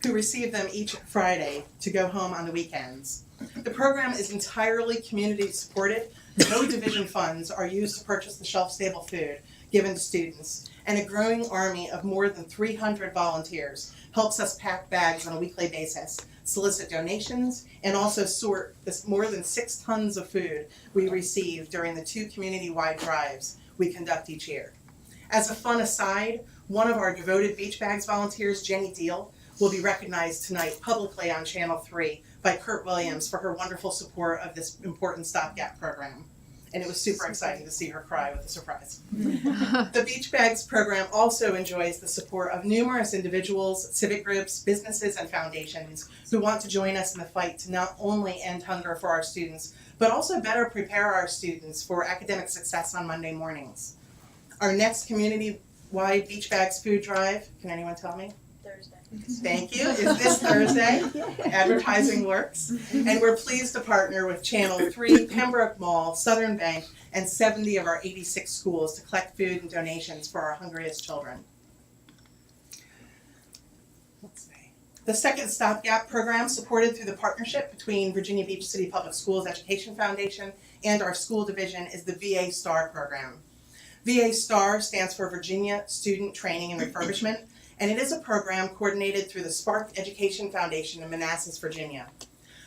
who receive them each Friday to go home on the weekends. The program is entirely community supported. No division funds are used to purchase the shelf-stable food given to students, and a growing army of more than 300 volunteers helps us pack bags on a weekly basis, solicit donations, and also sort this more than 6 tons of food we receive during the 2 community-wide drives we conduct each year. As a fun aside, one of our devoted Beach Bags volunteers, Jenny Deal, will be recognized tonight publicly on Channel 3 by Kurt Williams for her wonderful support of this important stopgap program. And it was super exciting to see her cry with the surprise. The Beach Bags program also enjoys the support of numerous individuals, civic groups, businesses, and foundations who want to join us in the fight to not only end hunger for our students, but also better prepare our students for academic success on Monday mornings. Our next community-wide Beach Bags food drive, can anyone tell me? Thursday. Thank you, is this Thursday. Advertising works. And we're pleased to partner with Channel 3, Pembroke Mall, Southern Bank, and 70 of our 86 schools to collect food and donations for our hungriest children. The second stopgap program, supported through the partnership between Virginia Beach City Public Schools Education Foundation and our school division, is the VA STAR program. VA STAR stands for Virginia Student Training and Refurbishment, and it is a program coordinated through the Spark Education Foundation in Manassas, Virginia.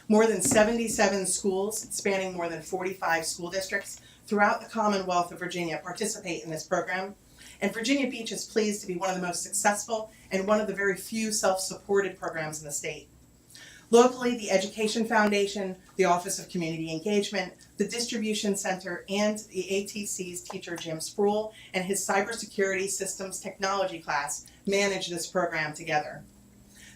More than 77 schools, spanning more than 45 school districts throughout the Commonwealth of Virginia, participate in this program, and Virginia Beach is pleased to be one of the most successful and one of the very few self-supported programs in the state. Locally, the Education Foundation, the Office of Community Engagement, the Distribution Center, and the ATC's teacher Jim Spruill and his Cybersecurity Systems Technology class manage this program together.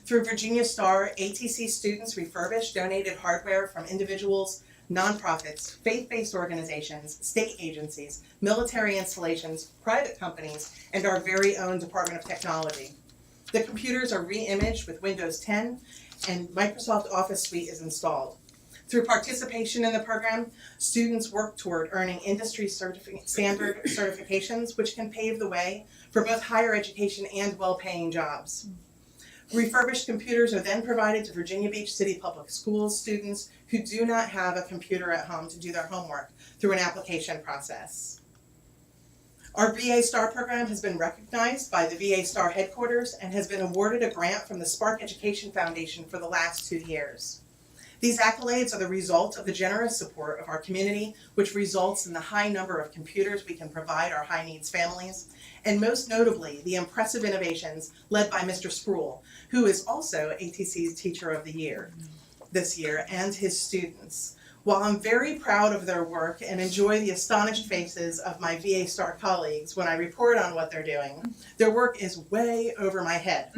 Through Virginia STAR, ATC students refurbished donated hardware from individuals, nonprofits, faith-based organizations, state agencies, military installations, private companies, and our very own Department of Technology. The computers are re-imaged with Windows 10, and Microsoft Office Suite is installed. Through participation in the program, students work toward earning industry standard certifications, which can pave the way for both higher education and well-paying jobs. Refurbished computers are then provided to Virginia Beach City Public Schools students who do not have a computer at home to do their homework through an application process. Our VA STAR program has been recognized by the VA STAR headquarters and has been awarded a grant from the Spark Education Foundation for the last 2 years. These accolades are the result of the generous support of our community, which results in the high number of computers we can provide our high-needs families, and most notably, the impressive innovations led by Mr. Spruill, who is also ATC's Teacher of the Year this year, and his students. While I'm very proud of their work and enjoy the astonished faces of my VA STAR colleagues when I report on what they're doing, their work is way over my head.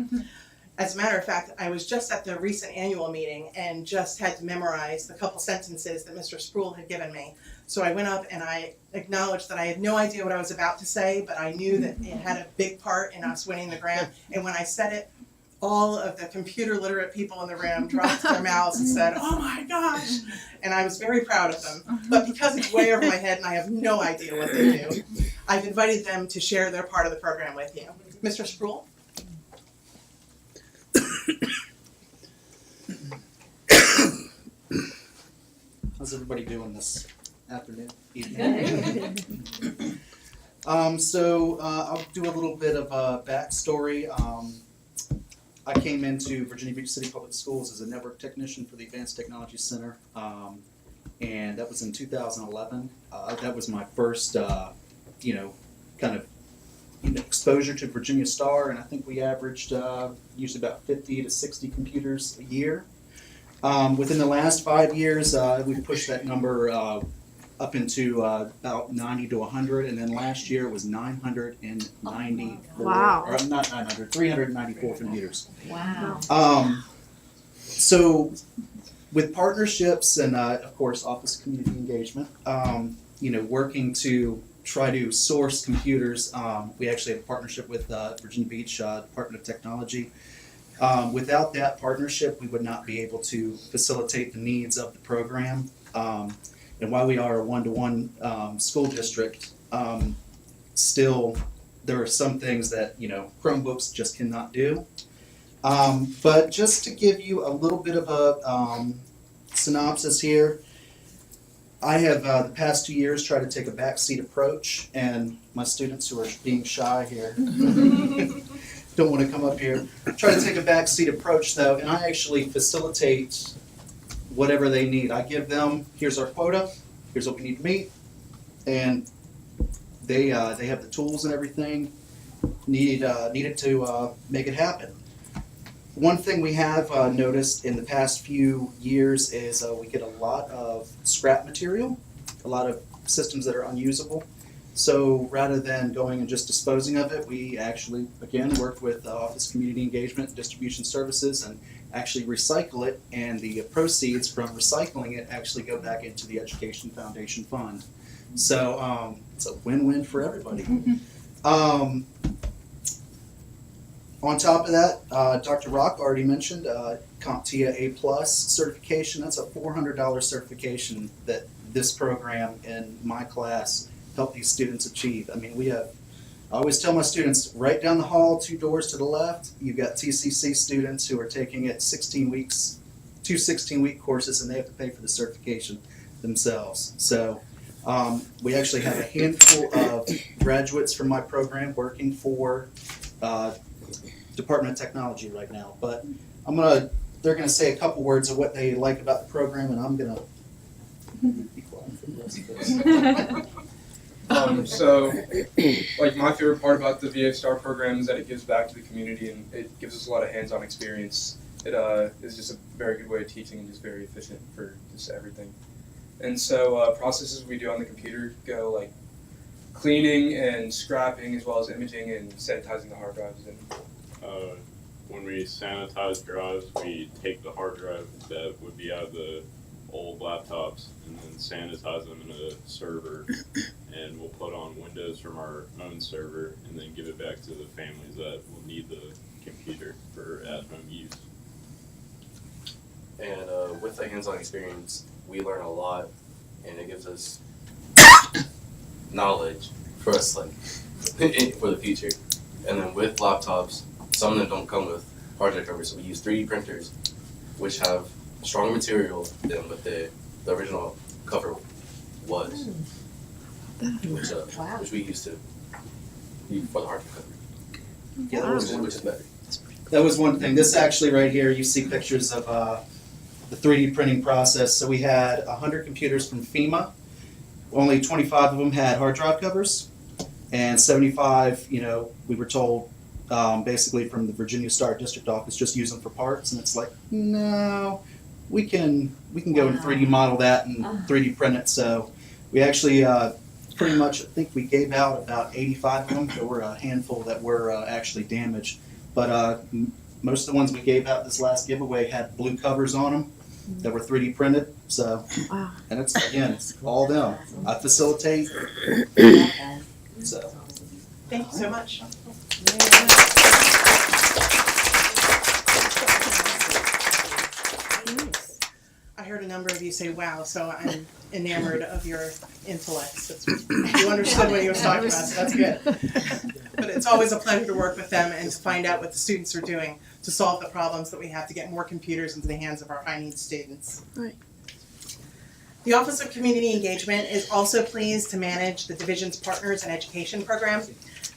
As a matter of fact, I was just at the recent annual meeting and just had to memorize the couple sentences that Mr. Spruill had given me. So I went up and I acknowledged that I had no idea what I was about to say, but I knew that it had a big part in us winning the grant. And when I said it, all of the computer literate people in the room dropped their mouths and said, "Oh my gosh!" And I was very proud of them. But because it's way over my head and I have no idea what they do, I've invited them to share their part of the program with you. Mr. Spruill? How's everybody doing this afternoon, evening? I'll do a little bit of a backstory. I came into Virginia Beach City Public Schools as a network technician for the Advanced Technology Center, and that was in 2011. That was my first, exposure to Virginia Star, and I think we averaged usually about 50 to 60 computers a year. Within the last 5 years, we've pushed that number up into about 90 to 100, and then last year it was 994. Wow. Or not 900, 394 computers. Wow. So with partnerships and of course Office of Community Engagement, working to try to source computers, we actually have a partnership with Virginia Beach Department of Technology. Without that partnership, we would not be able to facilitate the needs of the program. And while we are a one-to-one school district, still there are some things that Chromebooks just cannot do. But just to give you a little bit of a synopsis here, I have the past 2 years tried to take a backseat approach, and my students who are being shy here don't want to come up here. Try to take a backseat approach though, and I actually facilitate whatever they need. I give them, here's our quota, here's what we need to meet, and they have the tools and everything needed to make it happen. One thing we have noticed in the past few years is we get a lot of scrap material, a lot of systems that are unusable. So rather than going and just disposing of it, we actually, again, worked with Office of Community Engagement and Distribution Services and actually recycle it, and the proceeds from recycling it actually go back into the Education Foundation Fund. So it's a win-win for everybody. On top of that, Dr. Rock already mentioned CompTIA A+ certification. That's a $400 certification that this program in my class helped these students achieve. I mean, I always tell my students, right down the hall, 2 doors to the left, you've got TCC students who are taking it 16 weeks, 2 16-week courses, and they have to pay for the certification themselves. So we actually have a handful of graduates from my program working for Department of Technology right now, but they're gonna say a couple words of what they like about the program, and I'm gonna be quiet for the rest of this. My favorite part about the VA Star program is that it gives back to the community, and it gives us a lot of hands-on experience. It is just a very good way of teaching and just very efficient for just everything. And so processes we do on the computer go like cleaning and scrapping, as well as imaging and sanitizing the hard drives. And when we sanitize drives, we take the hard drive that would be out of the old laptops and then sanitize them in a server, and we'll put on Windows from our own server and then give it back to the families that will need the computer for at-home use. And with the hands-on experience, we learn a lot, and it gives us knowledge for us, like for the future. And then with laptops, some of them don't come with hard drive covers, so we use 3D printers, which have stronger material than what the original cover was, which we used to for the hard drive cover. Yeah, which is better. That was one thing. This actually right here, you see pictures of the 3D printing process. So we had 100 computers from FEMA. Only 25 of them had hard drive covers, and 75, we were told basically from the Virginia Star District Office, just use them for parts. And it's like, no, we can go and 3D model that and 3D print it. So we actually pretty much, I think we gave out about 85 of them. There were a handful that were actually damaged, but most of the ones we gave out this last giveaway had blue covers on them that were 3D printed. So, and it's all them. I facilitate. So, Thank you so much. I heard a number of you say wow, so I'm enamored of your intellect. You understood what you were talking about, so that's good. But it's always a pleasure to work with them and to find out what the students are doing to solve the problems that we have to get more computers into the hands of our high-need students. Right. The Office of Community Engagement is also pleased to manage the division's Partners in Education program.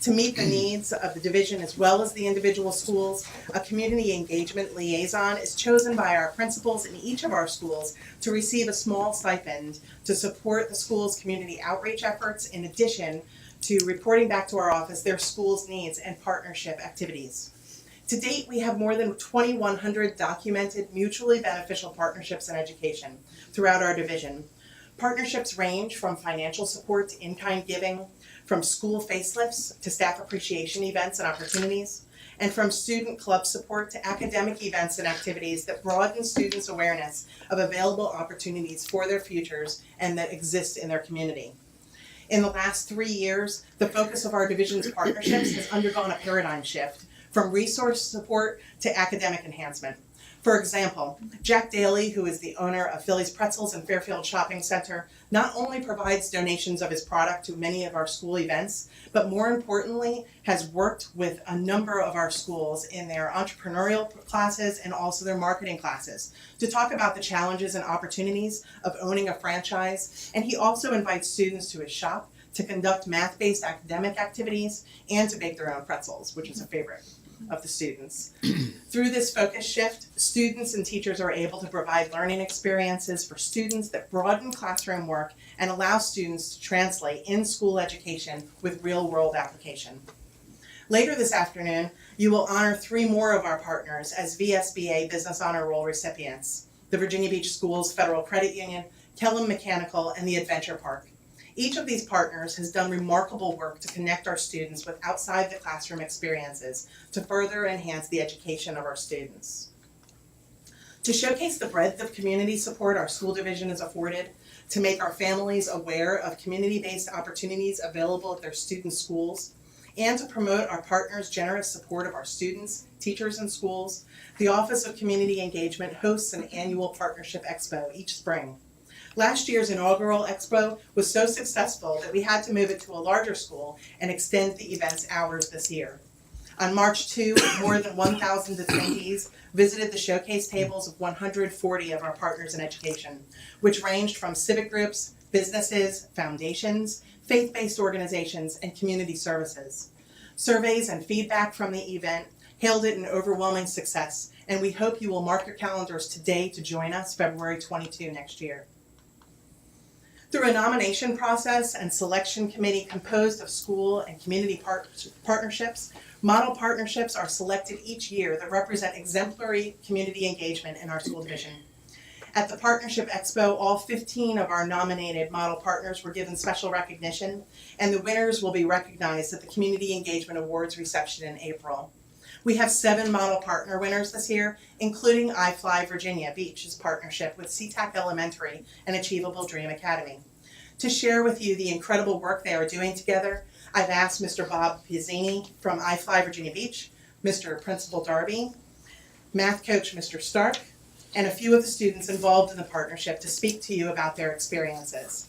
To meet the needs of the division as well as the individual schools, a community engagement liaison is chosen by our principals in each of our schools to receive a small stipend to support the school's community outreach efforts in addition to reporting back to our office their school's needs and partnership activities. To date, we have more than 2,100 documented mutually beneficial partnerships in education throughout our division. Partnerships range from financial support to in-kind giving, from school facelifts to staff appreciation events and opportunities, and from student club support to academic events and activities that broaden students' awareness of available opportunities for their futures and that exist in their community. In the last 3 years, the focus of our division's partnerships has undergone a paradigm shift from resource support to academic enhancement. For example, Jack Daly, who is the owner of Philly's Pretzels and Fairfield Shopping Center, not only provides donations of his product to many of our school events, but more importantly, has worked with a number of our schools in their entrepreneurial classes and also their marketing classes to talk about the challenges and opportunities of owning a franchise. And he also invites students to his shop to conduct math-based academic activities and to bake their own pretzels, which is a favorite of the students. Through this focus shift, students and teachers are able to provide learning experiences for students that broaden classroom work and allow students to translate in-school education with real-world application. Later this afternoon, you will honor 3 more of our partners as VSBA Business Honor Roll recipients: the Virginia Beach Schools Federal Credit Union, Kellum Mechanical, and the Adventure Park. Each of these partners has done remarkable work to connect our students with outside the classroom experiences to further enhance the education of our students. To showcase the breadth of community support our school division is afforded, to make our families aware of community-based opportunities available at their student schools, and to promote our partners' generous support of our students, teachers, and schools, the Office of Community Engagement hosts an annual Partnership Expo each spring. Last year's inaugural expo was so successful that we had to move it to a larger school and extend the event's hours this year. On March 2, more than 1,000 attendees visited the showcase tables of 140 of our partners in education, which ranged from civic groups, businesses, foundations, faith-based organizations, and community services. Surveys and feedback from the event hailed it an overwhelming success, and we hope you will mark your calendars today to join us February 22 next year. Through a nomination process and selection committee composed of school and community partnerships, model partnerships are selected each year that represent exemplary community engagement in our school division. At the Partnership Expo, all 15 of our nominated model partners were given special recognition, and the winners will be recognized at the Community Engagement Awards reception in April. We have 7 model partner winners this year, including iFly Virginia Beach's partnership with SeaTac Elementary and Achievable Dream Academy. To share with you the incredible work they are doing together, I've asked Mr. Bob Pizzini from iFly Virginia Beach, Mr. Principal Darby, math coach Mr. Stark, and a few of the students involved in the partnership to speak to you about their experiences.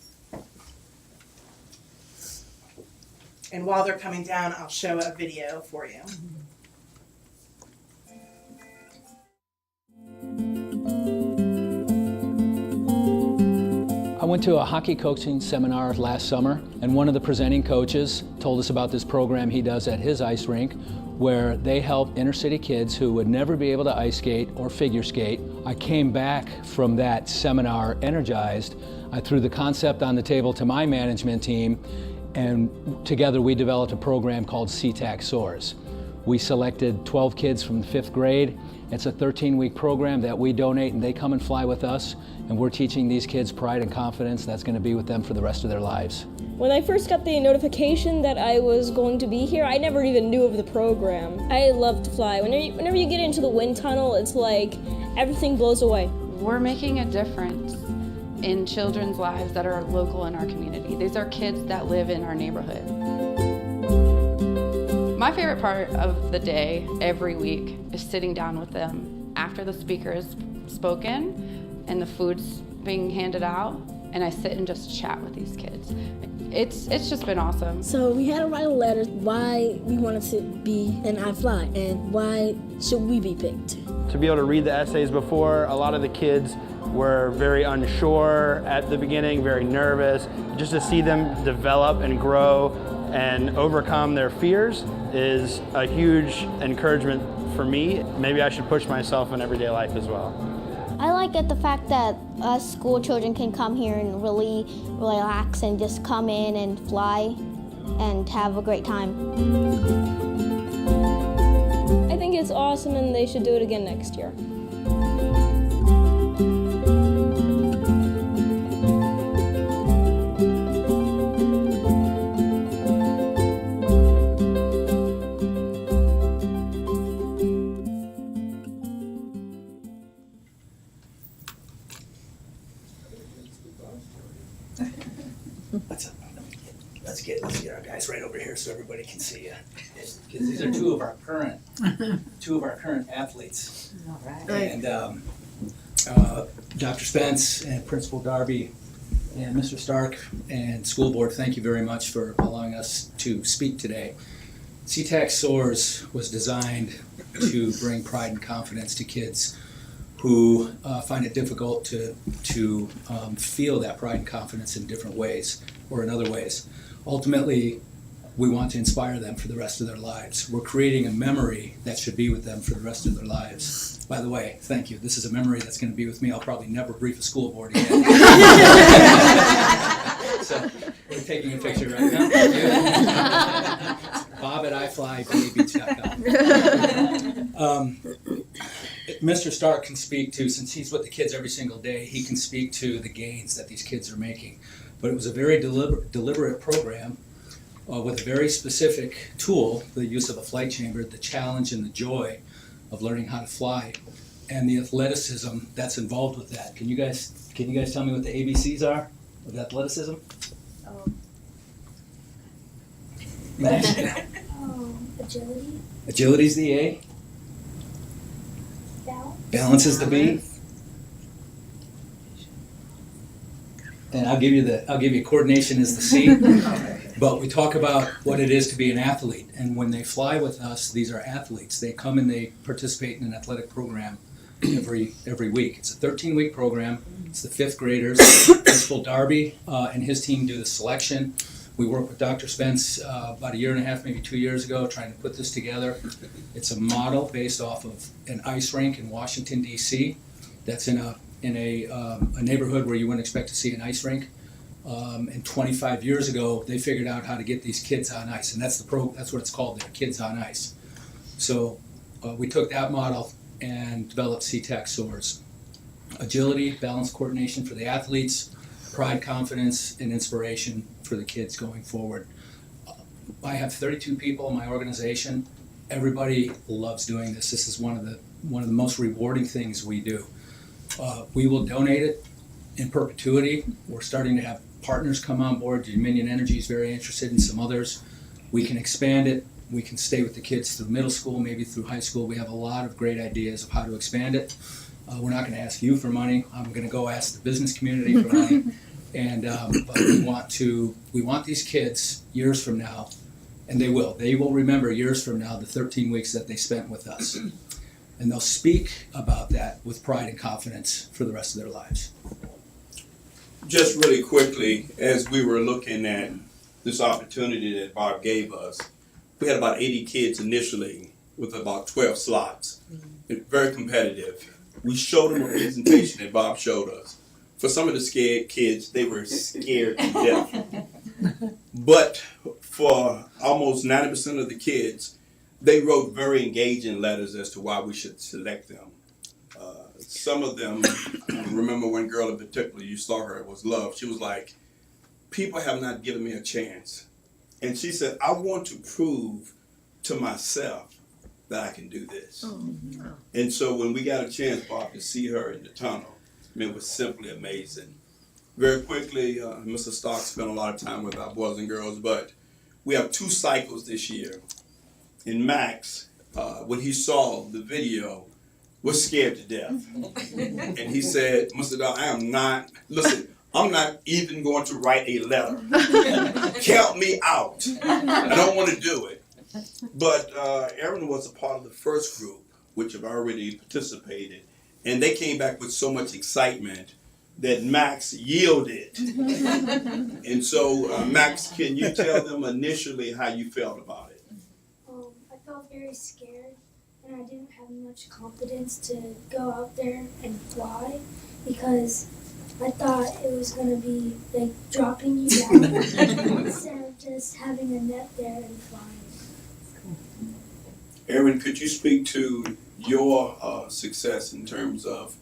And while they're coming down, I'll show a video for you. I went to a hockey coaching seminar last summer, and one of the presenting coaches told us about this program he does at his ice rink where they help inner city kids who would never be able to ice skate or figure skate. I came back from that seminar energized. I threw the concept on the table to my management team, and together we developed a program called SeaTac Soars. We selected 12 kids from the 5th grade. It's a 13-week program that we donate, and they come and fly with us, and we're teaching these kids pride and confidence that's going to be with them for the rest of their lives. When I first got the notification that I was going to be here, I never even knew of the program. I love to fly. Whenever you get into the wind tunnel, it's like everything blows away. We're making a difference in children's lives that are local in our community. These are kids that live in our neighborhood. My favorite part of the day every week is sitting down with them after the speaker has spoken and the food's being handed out, and I sit and just chat with these kids. It's just been awesome. So we had to write a letter why we wanted to be in iFly and why should we be picked. to be able to read the essays before. A lot of the kids were very unsure at the beginning, very nervous. Just to see them develop and grow and overcome their fears is a huge encouragement for me. Maybe I should push myself in everyday life as well. I like it the fact that us school children can come here and really relax and just come in and fly and have a great time. I think it's awesome and they should do it again next year. Let's get our guys right over here so everybody can see you. Because these are two of our current athletes. All right. And Dr. Spence and Principal Darby and Mr. Stark and school board, thank you very much for allowing us to speak today. CTAC Soars was designed to bring pride and confidence to kids who find it difficult to feel that pride and confidence in different ways or in other ways. Ultimately, we want to inspire them for the rest of their lives. We're creating a memory that should be with them for the rest of their lives. By the way, thank you. This is a memory that's going to be with me. I'll probably never brief a school board again. So we're taking a picture right now. Bob at iflybeach.com. Mr. Stark can speak to, since he's with the kids every single day, he can speak to the gains that these kids are making. But it was a very deliberate program with a very specific tool, the use of a flight chamber, the challenge and the joy of learning how to fly, and the athleticism that's involved with that. Can you guys tell me what the ABCs are of athleticism? Agility. Agility's the A. Balance is the B. And I'll give you coordination is the C. But we talk about what it is to be an athlete. And when they fly with us, these are athletes. They come and they participate in an athletic program every week. It's a 13-week program. It's the fifth graders. Principal Darby and his team do the selection. We worked with Dr. Spence about a year and a half, maybe 2 years ago, trying to put this together. It's a model based off of an ice rink in Washington, D.C. that's in a neighborhood where you wouldn't expect to see an ice rink. And 25 years ago, they figured out how to get these kids on ice, and that's what it's called there, Kids on Ice. So we took that model and developed CTAC Soars. Agility, balance, coordination for the athletes, pride, confidence, and inspiration for the kids going forward. I have 32 people in my organization. Everybody loves doing this. This is one of the most rewarding things we do. We will donate it in perpetuity. We're starting to have partners come on board. Dominion Energy is very interested in some others. We can expand it. We can stay with the kids through middle school, maybe through high school. We have a lot of great ideas of how to expand it. We're not going to ask you for money. I'm going to go ask the business community for money. And but we want these kids years from now, and they will remember years from now the 13 weeks that they spent with us. And they'll speak about that with pride and confidence for the rest of their lives. Just really quickly, as we were looking at this opportunity that Bob gave us, we had about 80 kids initially with about 12 slots. It's very competitive. We showed them a presentation that Bob showed us. For some of the scared kids, they were scared to death. But for almost 90% of the kids, they wrote very engaging letters as to why we should select them. Some of them, I remember one girl in particular, you saw her, it was Love. She was like, people have not given me a chance. And she said, I want to prove to myself that I can do this. And so when we got a chance, Bob, to see her in the tunnel, it was simply amazing. Very quickly, Mr. Stark spent a lot of time with our boys and girls, but we have 2 cycles this year. And Max, when he saw the video, was scared to death. And he said, Mr. Dow, I'm not even going to write a letter. Count me out. I don't want to do it. But Aaron was a part of the first group which have already participated, and they came back with so much excitement that Max yielded. And so, Max, can you tell them initially how you felt about it? I felt very scared, and I didn't have much confidence to go out there and fly because I thought it was going to be like dropping you down instead of just having a net there and flying. Aaron, could you speak to your success in terms of,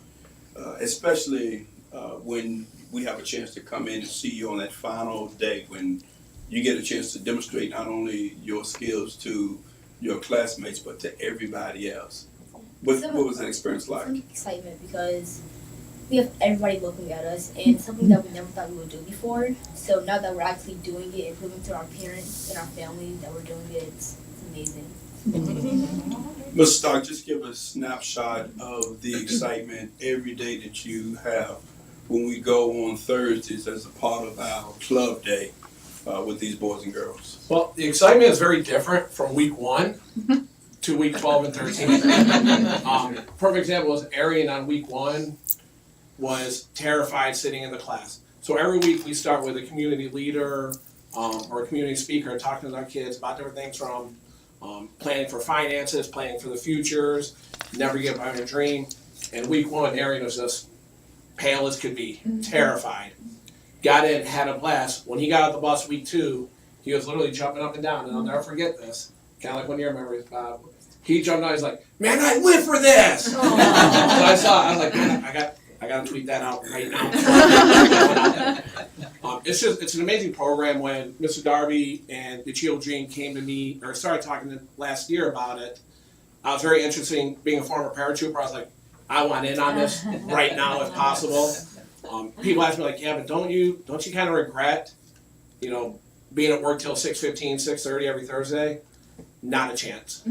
especially when we have a chance to come in and see you on that final day, when you get a chance to demonstrate not only your skills to your classmates, but to everybody else? What was that experience like? Some excitement because we have everybody looking at us, and something that we never thought we would do before. So now that we're actually doing it and proving to our parents and our family that we're doing it, it's amazing. Mr. Stark, just give a snapshot of the excitement every day that you have when we go on Thursdays as a part of our club day with these boys and girls. Well, the excitement is very different from week 1 to week 12 and 13. Perfect example was Arian on week 1 was terrified sitting in the class. So every week we start with a community leader or a community speaker and talking to our kids about different things from planning for finances, planning for the futures, never give up on a dream. And week 1, Arian was just pale as could be, terrified. Got in, had a blast. When he got out the bus week 2, he was literally jumping up and down, and I'll never forget this. Kind of like one of your memories, Bob. He jumped out, he's like, "Man, I live for this!" So I was like, "Man, I got to tweet that out right now." It's an amazing program. When Mr. Darby and the Chio Dream came to me, or started talking to last year about it, I was very interested in being a former paratrooper. I was like, I want in on this right now if possible. People ask me like, yeah, but don't you kind of regret, being at work till 6:15, 6:30 every Thursday? Not a chance.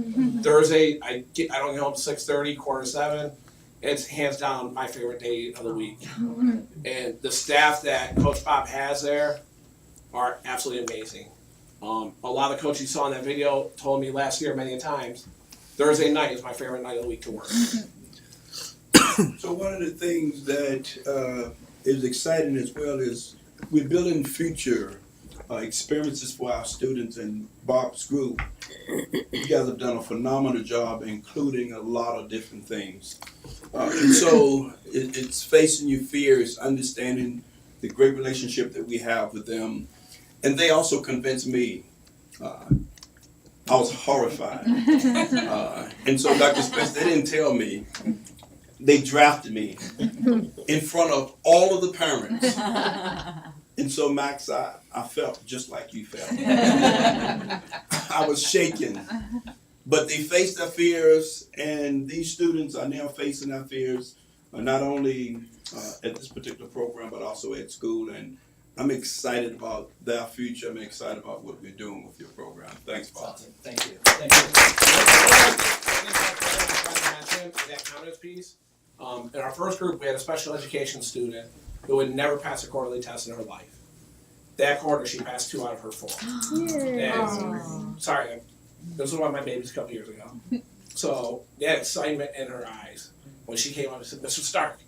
Thursday, I don't get home till 6:30, 6:45. It's hands down my favorite day of the week. And the staff that Coach Bob has there are absolutely amazing. A lot of the coaches you saw in that video told me last year many times, Thursday night is my favorite night of the week to work. So one of the things that is exciting as well is we're building future experiences for our students and Bob's group. You guys have done a phenomenal job, including a lot of different things. And so it's facing your fears, understanding the great relationship that we have with them. And they also convinced me. I was horrified. And so Dr. Spence, they didn't tell me. They drafted me in front of all of the parents. And so, Max, I felt just like you felt. I was shaken. But they faced their fears, and these students are now facing their fears, not only at this particular program, but also at school. And I'm excited about their future. I'm excited about what we're doing with your program. Thanks, Bob. Thank you. Thank you. That comments piece. In our first group, we had a special education student who would never pass a quarterly test in her life. That quarter, she passed 2 out of her 4. And, sorry, this was one of my babies a couple years ago. So, that excitement in her eyes when she came up and said, "Mr. Stark,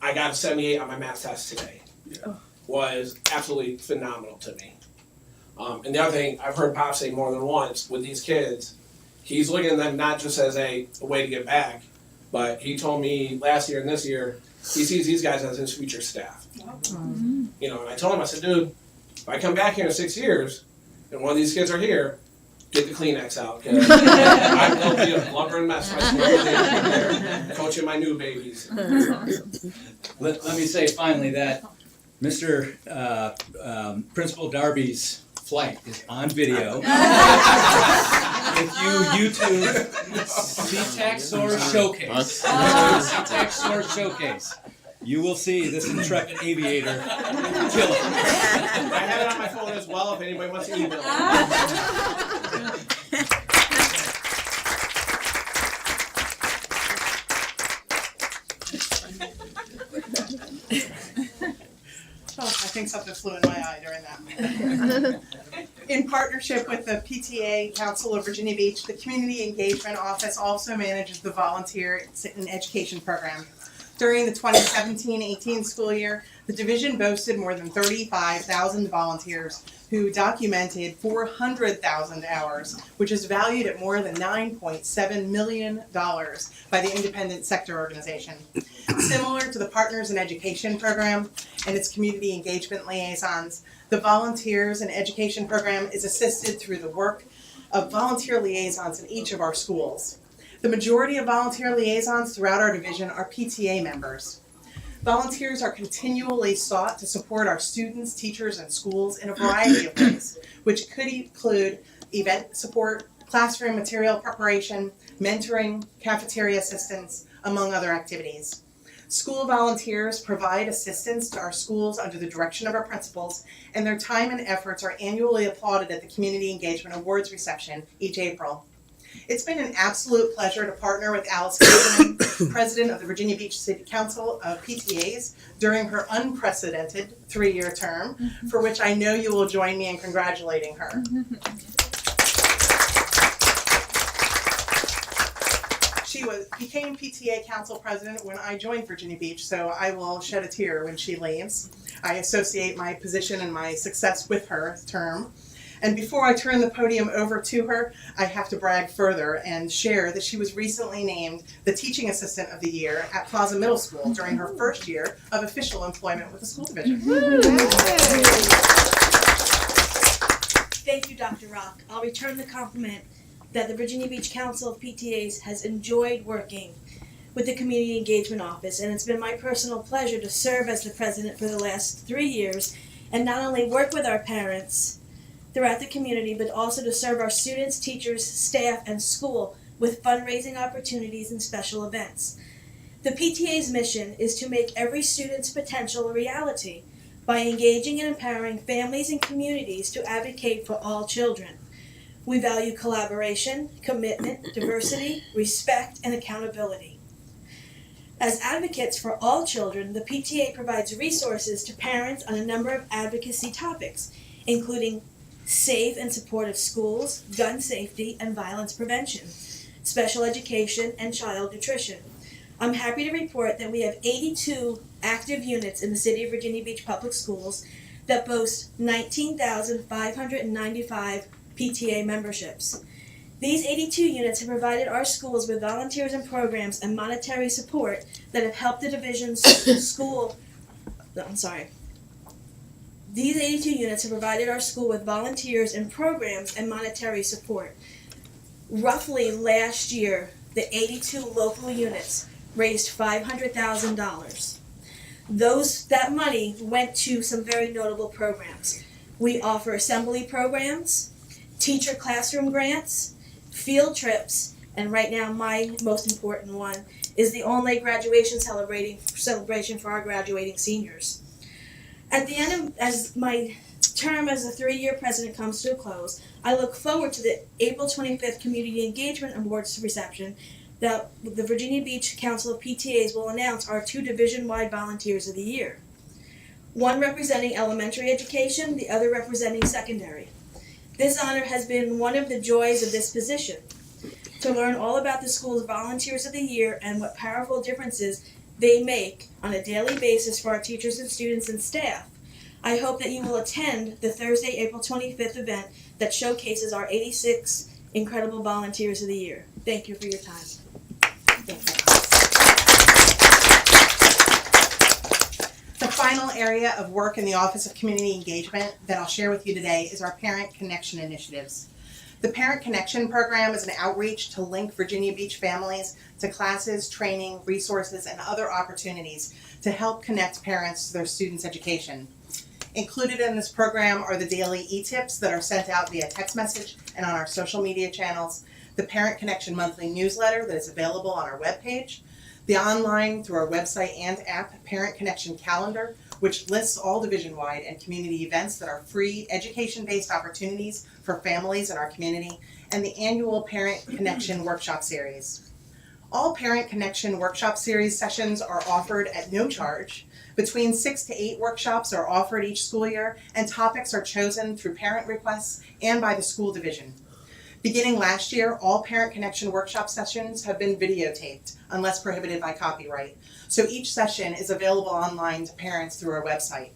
I got a 78 on my math test today," was absolutely phenomenal to me. And the other thing I've heard Pop say more than once with these kids, he's looking at them not just as a way to get back, but he told me last year and this year, he sees these guys as his future staff. And I told him, I said, dude, if I come back here in 6 years and one of these kids are here, get the Kleenex out, because I will be a blubbering mess coaching my new babies. Let me say finally that Mr. Principal Darby's flight is on video. If you YouTube SeaTac Source Showcase, you will see this intrepid aviator kill it. I have it on my phone as well if anybody wants to email Oh, I think something flew in my eye during that. In partnership with the PTA Council of Virginia Beach, the Community Engagement Office also manages the Volunteer in Education program. During the 2017-18 school year, the division boasted more than 35,000 volunteers who documented 400,000 hours, which is valued at more than $9.7 million by the independent sector organization. Similar to the Partners in Education program and its community engagement liaisons, the Volunteers in Education program is assisted through the work of volunteer liaisons in each of our schools. The majority of volunteer liaisons throughout our division are PTA members. Volunteers are continually sought to support our students, teachers, and schools in a variety of ways, which could include event support, classroom material preparation, mentoring, cafeteria assistance, among other activities. School volunteers provide assistance to our schools under the direction of our principals, and their time and efforts are annually applauded at the Community Engagement Awards reception each April. It's been an absolute pleasure to partner with Alice Kagan, President of the Virginia Beach City Council of PTAs, during her unprecedented 3-year term, for which I know you will join me in congratulating her. She became PTA Council President when I joined Virginia Beach, so I will shed a tear when she leaves. I associate my position and my success with her term. And before I turn the podium over to her, I have to brag further and share that she was recently named the Teaching Assistant of the Year at Plaza Middle School during her first year of official employment with the school division. Thank you, Dr. Rock. I'll return the compliment that the Virginia Beach Council of PTAs has enjoyed working with the Community Engagement Office, and it's been my personal pleasure to serve as the president for the last 3 years and not only work with our parents throughout the community, but also to serve our students, teachers, staff, and school with fundraising opportunities and special events. The PTA's mission is to make every student's potential a reality by engaging and empowering families and communities to advocate for all children. We value collaboration, commitment, diversity, respect, and accountability. As advocates for all children, the PTA provides resources to parents on a number of advocacy topics, including safe and supportive schools, gun safety and violence prevention, special education, and child nutrition. I'm happy to report that we have 82 active units in the City of Virginia Beach Public Schools that boast 19,595 PTA memberships. These 82 units have provided our schools with volunteers and programs and monetary support that have helped the division's These 82 units have provided our school with volunteers and programs and monetary support. Roughly last year, the 82 local units raised $500,000. That money went to some very notable programs. We offer assembly programs, teacher classroom grants, field trips, and right now my most important one is the only graduation celebration for our graduating seniors. At the end of, as my term as a 3-year president comes to a close, I look forward to the April 25th Community Engagement Awards reception that the Virginia Beach Council of PTAs will announce our 2 division-wide Volunteers of the Year. One representing elementary education, the other representing secondary. This honor has been one of the joys of this position. To learn all about the school's Volunteers of the Year and what powerful differences they make on a daily basis for our teachers and students and staff, I hope that you will attend the Thursday, April 25th event that showcases our 86 incredible Volunteers of the Year. Thank you for your time. The final area of work in the Office of Community Engagement that I'll share with you today is our Parent Connection initiatives. The Parent Connection program is an outreach to link Virginia Beach families to classes, training, resources, and other opportunities to help connect parents to their students' education. Included in this program are the daily e-tips that are sent out via text message and on our social media channels, the Parent Connection monthly newsletter that is available on our webpage, the online through our website and app Parent Connection calendar, which lists all division-wide and community events that are free education-based opportunities for families in our community, and the annual Parent Connection workshop series. All Parent Connection Workshop Series sessions are offered at no charge. Between 6 to 8 workshops are offered each school year, and topics are chosen through parent requests and by the school division. Beginning last year, all Parent Connection workshop sessions have been videotaped, unless prohibited by copyright. So each session is available online to parents through our website.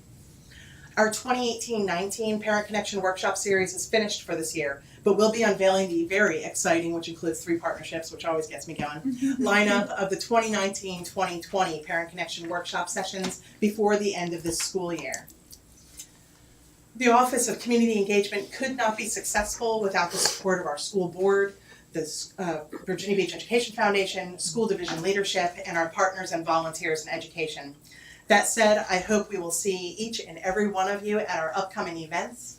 Our 2018-19 Parent Connection Workshop Series is finished for this year, but we'll be unveiling the very exciting, which includes 3 partnerships, which always gets me going, lineup of the 2019-2020 Parent Connection Workshop sessions before the end of this school year. The Office of Community Engagement could not be successful without the support of our school board, the Virginia Beach Education Foundation, school division leadership, and our partners and volunteers in education. That said, I hope we will see each and every one of you at our upcoming events,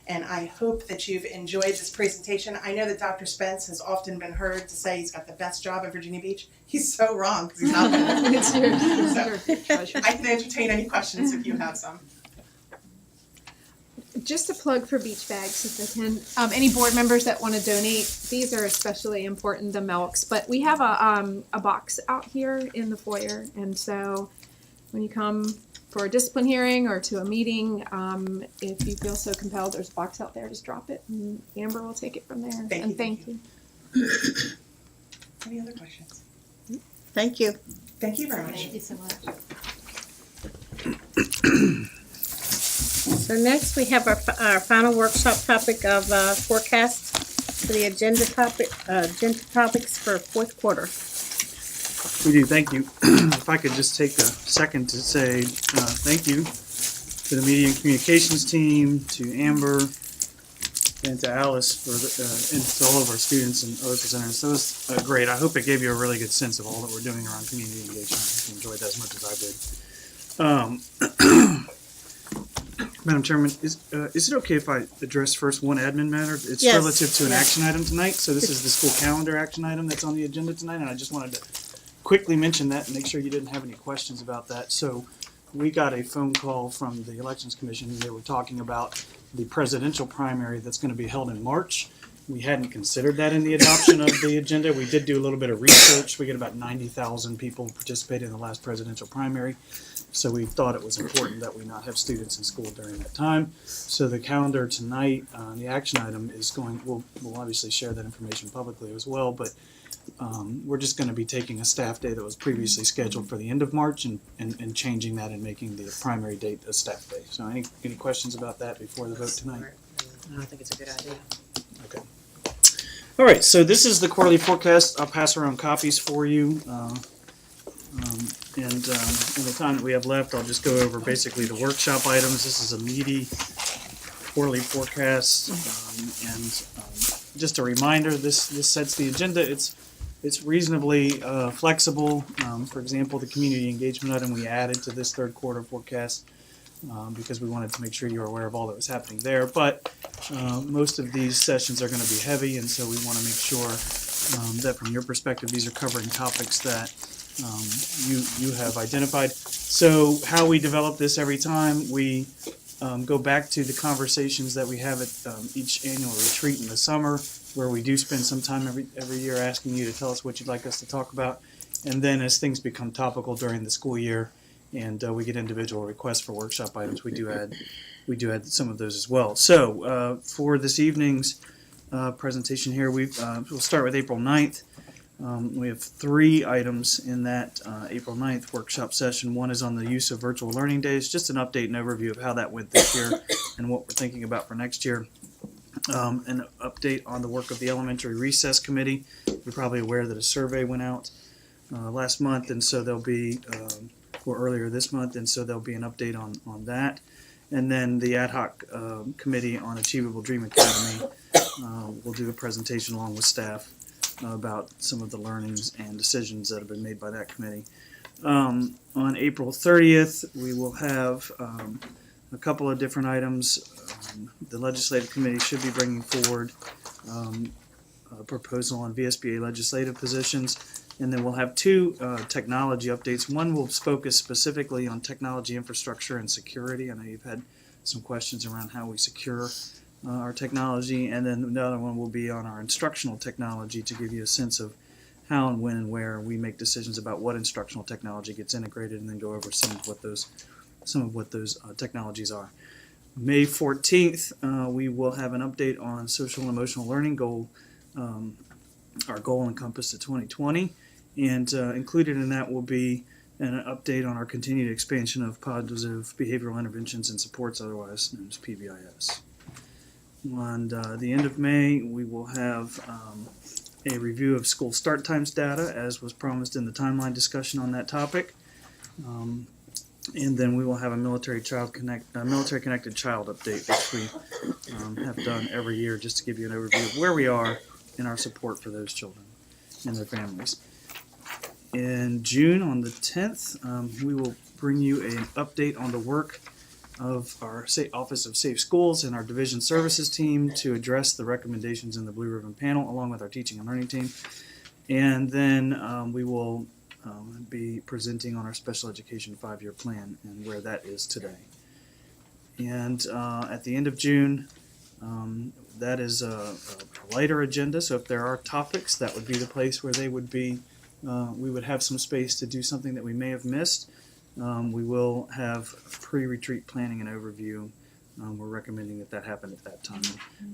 and I hope that you've enjoyed this presentation. I know that Dr. Spence has often been heard to say he's got the best job at Virginia Beach. He's so wrong, because he's not. So, I can entertain any questions if you have some. Just a plug for beach bags, if I can. Any board members that want to donate, these are especially important, the milks. But we have a box out here in the foyer, and so when you come for a discipline hearing or to a meeting, if you feel so compelled, there's a box out there. Just drop it, and Amber will take it from there. Thank you. Any other questions? Thank you. Thank you very much. Thank you so much. So next we have our final workshop topic of forecast for the agenda topics for fourth quarter. We do, thank you. If I could just take a second to say thank you to the media and communications team, to Amber, and to Alice for and to all of our students and other presenters. So it was great. I hope it gave you a really good sense of all that we're doing around community engagement. I enjoyed that as much as I did. Madam Chairman, is it okay if I address first one admin matter? It's Yes. relative to an Yes. action item tonight. So this is the school calendar action item that's on the agenda tonight, and I just wanted to quickly mention that and make sure you didn't have any questions about that. So we got a phone call from the Elections Commission, and they were talking about the presidential primary that's going to be held in March. We hadn't considered that in the adoption of the agenda. We did do a little bit of research. We get about 90,000 people participated in the last presidential primary. So we thought it was important that we not have students in school during that time. So the calendar tonight, the action item is going, we'll obviously share that information publicly as well, but we're just going to be taking a staff day that was previously scheduled for the end of March and changing that and making the primary date a staff day. So any questions about that before the vote tonight? I think it's a good idea. Okay. All right, so this is the quarterly forecast. I'll pass around copies for you. In the time that we have left, I'll just go over basically the workshop items. This is a meaty quarterly forecast, just a reminder. This sets the agenda. It's reasonably flexible. For example, the community engagement item we added to this third quarter forecast because we wanted to make sure you're aware of all that was happening there. But most of these sessions are going to be heavy, and so we want to make sure that from your perspective, these are covering topics that you have identified. So how we develop this every time, we go back to the conversations that we have at each annual retreat in the summer, where we do spend some time every year asking you to tell us what you'd like us to talk about. And then as things become topical during the school year and we get individual requests for workshop items, we do add some of those as well. So for this evening's presentation here, we'll start with April 9th. We have 3 items in that April 9th workshop session. One is on the use of virtual learning days, just an update and overview of how that went this year and what we're thinking about for next year. An update on the work of the Elementary Recess Committee. You're probably aware that a survey went out last month, and so there'll be, or earlier this month, and so there'll be an update on that. And then the ad hoc committee on Achievable Dream Academy will do a presentation along with staff about some of the learnings and decisions that have been made by that committee. On April 30th, we will have a couple of different items. The Legislative Committee should be bringing forward a proposal on VSBA legislative positions. And then we'll have 2 technology updates. One will focus specifically on technology infrastructure and security. I know you've had some questions around how we secure our technology, and then the other one will be on our instructional technology to give you a sense of how and when and where we make decisions about what instructional technology gets integrated, and then go over some of what those technologies are. May 14th, we will have an update on social and emotional learning goal, our goal encompass to 2020, and included in that will be an update on our continued expansion of positive behavioral interventions and supports, otherwise known as PBIS. On the end of May, we will have a review of school start times data, as was promised in the timeline discussion on that topic. And then we will have a military connected child update, which we have done every year, just to give you an overview of where we are in our support for those children and their families. In June, on the 10th, we will bring you an update on the work of our Office of Safe Schools and our Division Services team to address the recommendations in the Blue Ribbon Panel, along with our teaching and learning team. And then we will be presenting on our special education 5-year plan and where that is today. And at the end of June, that is a lighter agenda, so if there are topics, that would be the place where they would be. We would have some space to do something that we may have missed. We will have pre-retreat planning and overview. We're recommending that happen at that time.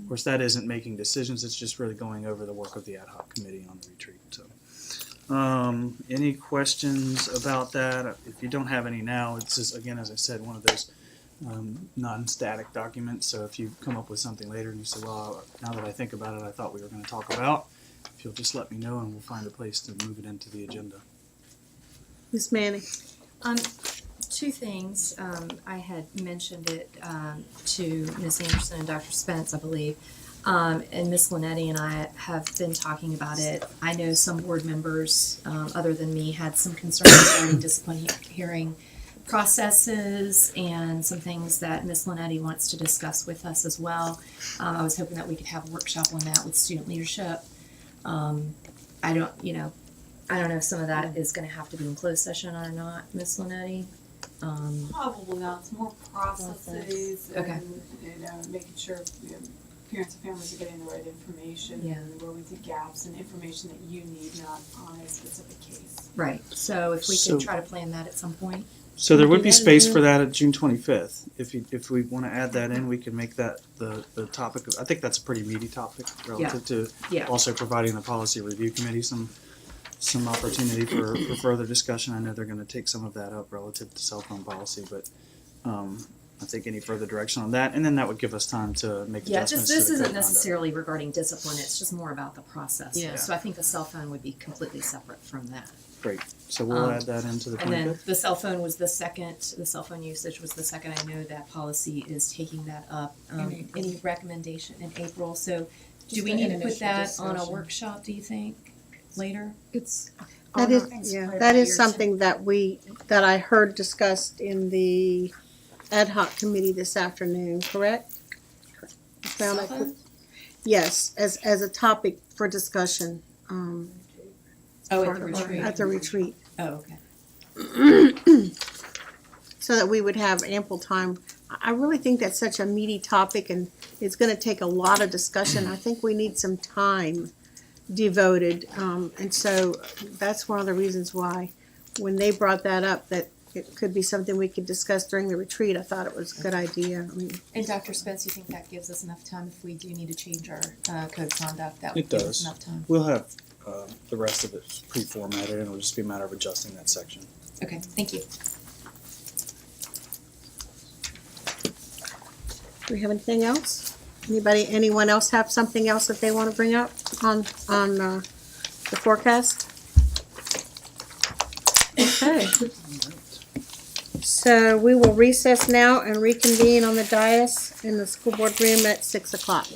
Of course, that isn't making decisions, it's just really going over the work of the ad hoc committee on the retreat. So, any questions about that? If you don't have any now, it's just, again, as I said, one of those non-static documents. So if you come up with something later and you say, well, now that I think about it, I thought we were going to talk about, if you'll just let me know and we'll find a place to move it into the agenda. Ms. Manning. Two things. I had mentioned it to Ms. Anderson and Dr. Spence, I believe, and Ms. Linetti and I have been talking about it. I know some board members, other than me, had some concerns regarding discipline hearing processes and some things that Ms. Linetti wants to discuss with us as well. I was hoping that we could have a workshop on that with student leadership. I don't know if some of that is going to have to be in closed session or not, Ms. Linetti. Probably not. It's more processes Okay. and making sure parents and families are getting the right information and where we see gaps and information that you need, not on a specific case. Right. So if we could try to plan that at some point. So there would be space for that at June 25th. If we want to add that in, we can make that the topic. I think that's a pretty meaty topic relative to also providing the policy review committee some opportunity for further discussion. I know they're going to take some of that up relative to cell phone policy, but I think any further direction on that, and then that would give us time to make adjustments. This to the isn't code necessarily regarding discipline. It's just more about the process. Yeah. So I think the cell phone would be completely separate from that. conduct. Great. So we'll add that into the 25th. And then the cell phone was the second. The cell phone usage was the second. I know that policy is taking that up. Any recommendation in April? So do we need to put that on a workshop? Do you think later? That is something that I heard discussed in the ad hoc committee this afternoon, correct? Cell phone? Yes, as a topic for discussion. At the retreat. At the retreat. Oh, okay. So that we would have ample time. I really think that's such a meaty topic and it's going to take a lot of discussion. I think we need some time devoted. And so that's one of the reasons why when they brought that up, that it could be something we could discuss during the retreat, I thought it was a good idea. And Dr. Spence, you think that gives us enough time if we do need to change our code of conduct? That It would give us does. enough time. We'll have the rest of it pre-formatted, and it'll just be a matter of adjusting that section. Okay, thank you. Do we have anything else? Anyone else have something else that they want to bring up on the forecast? Okay. So we will recess now and reconvene on the dais in the school board room at 6 o'clock.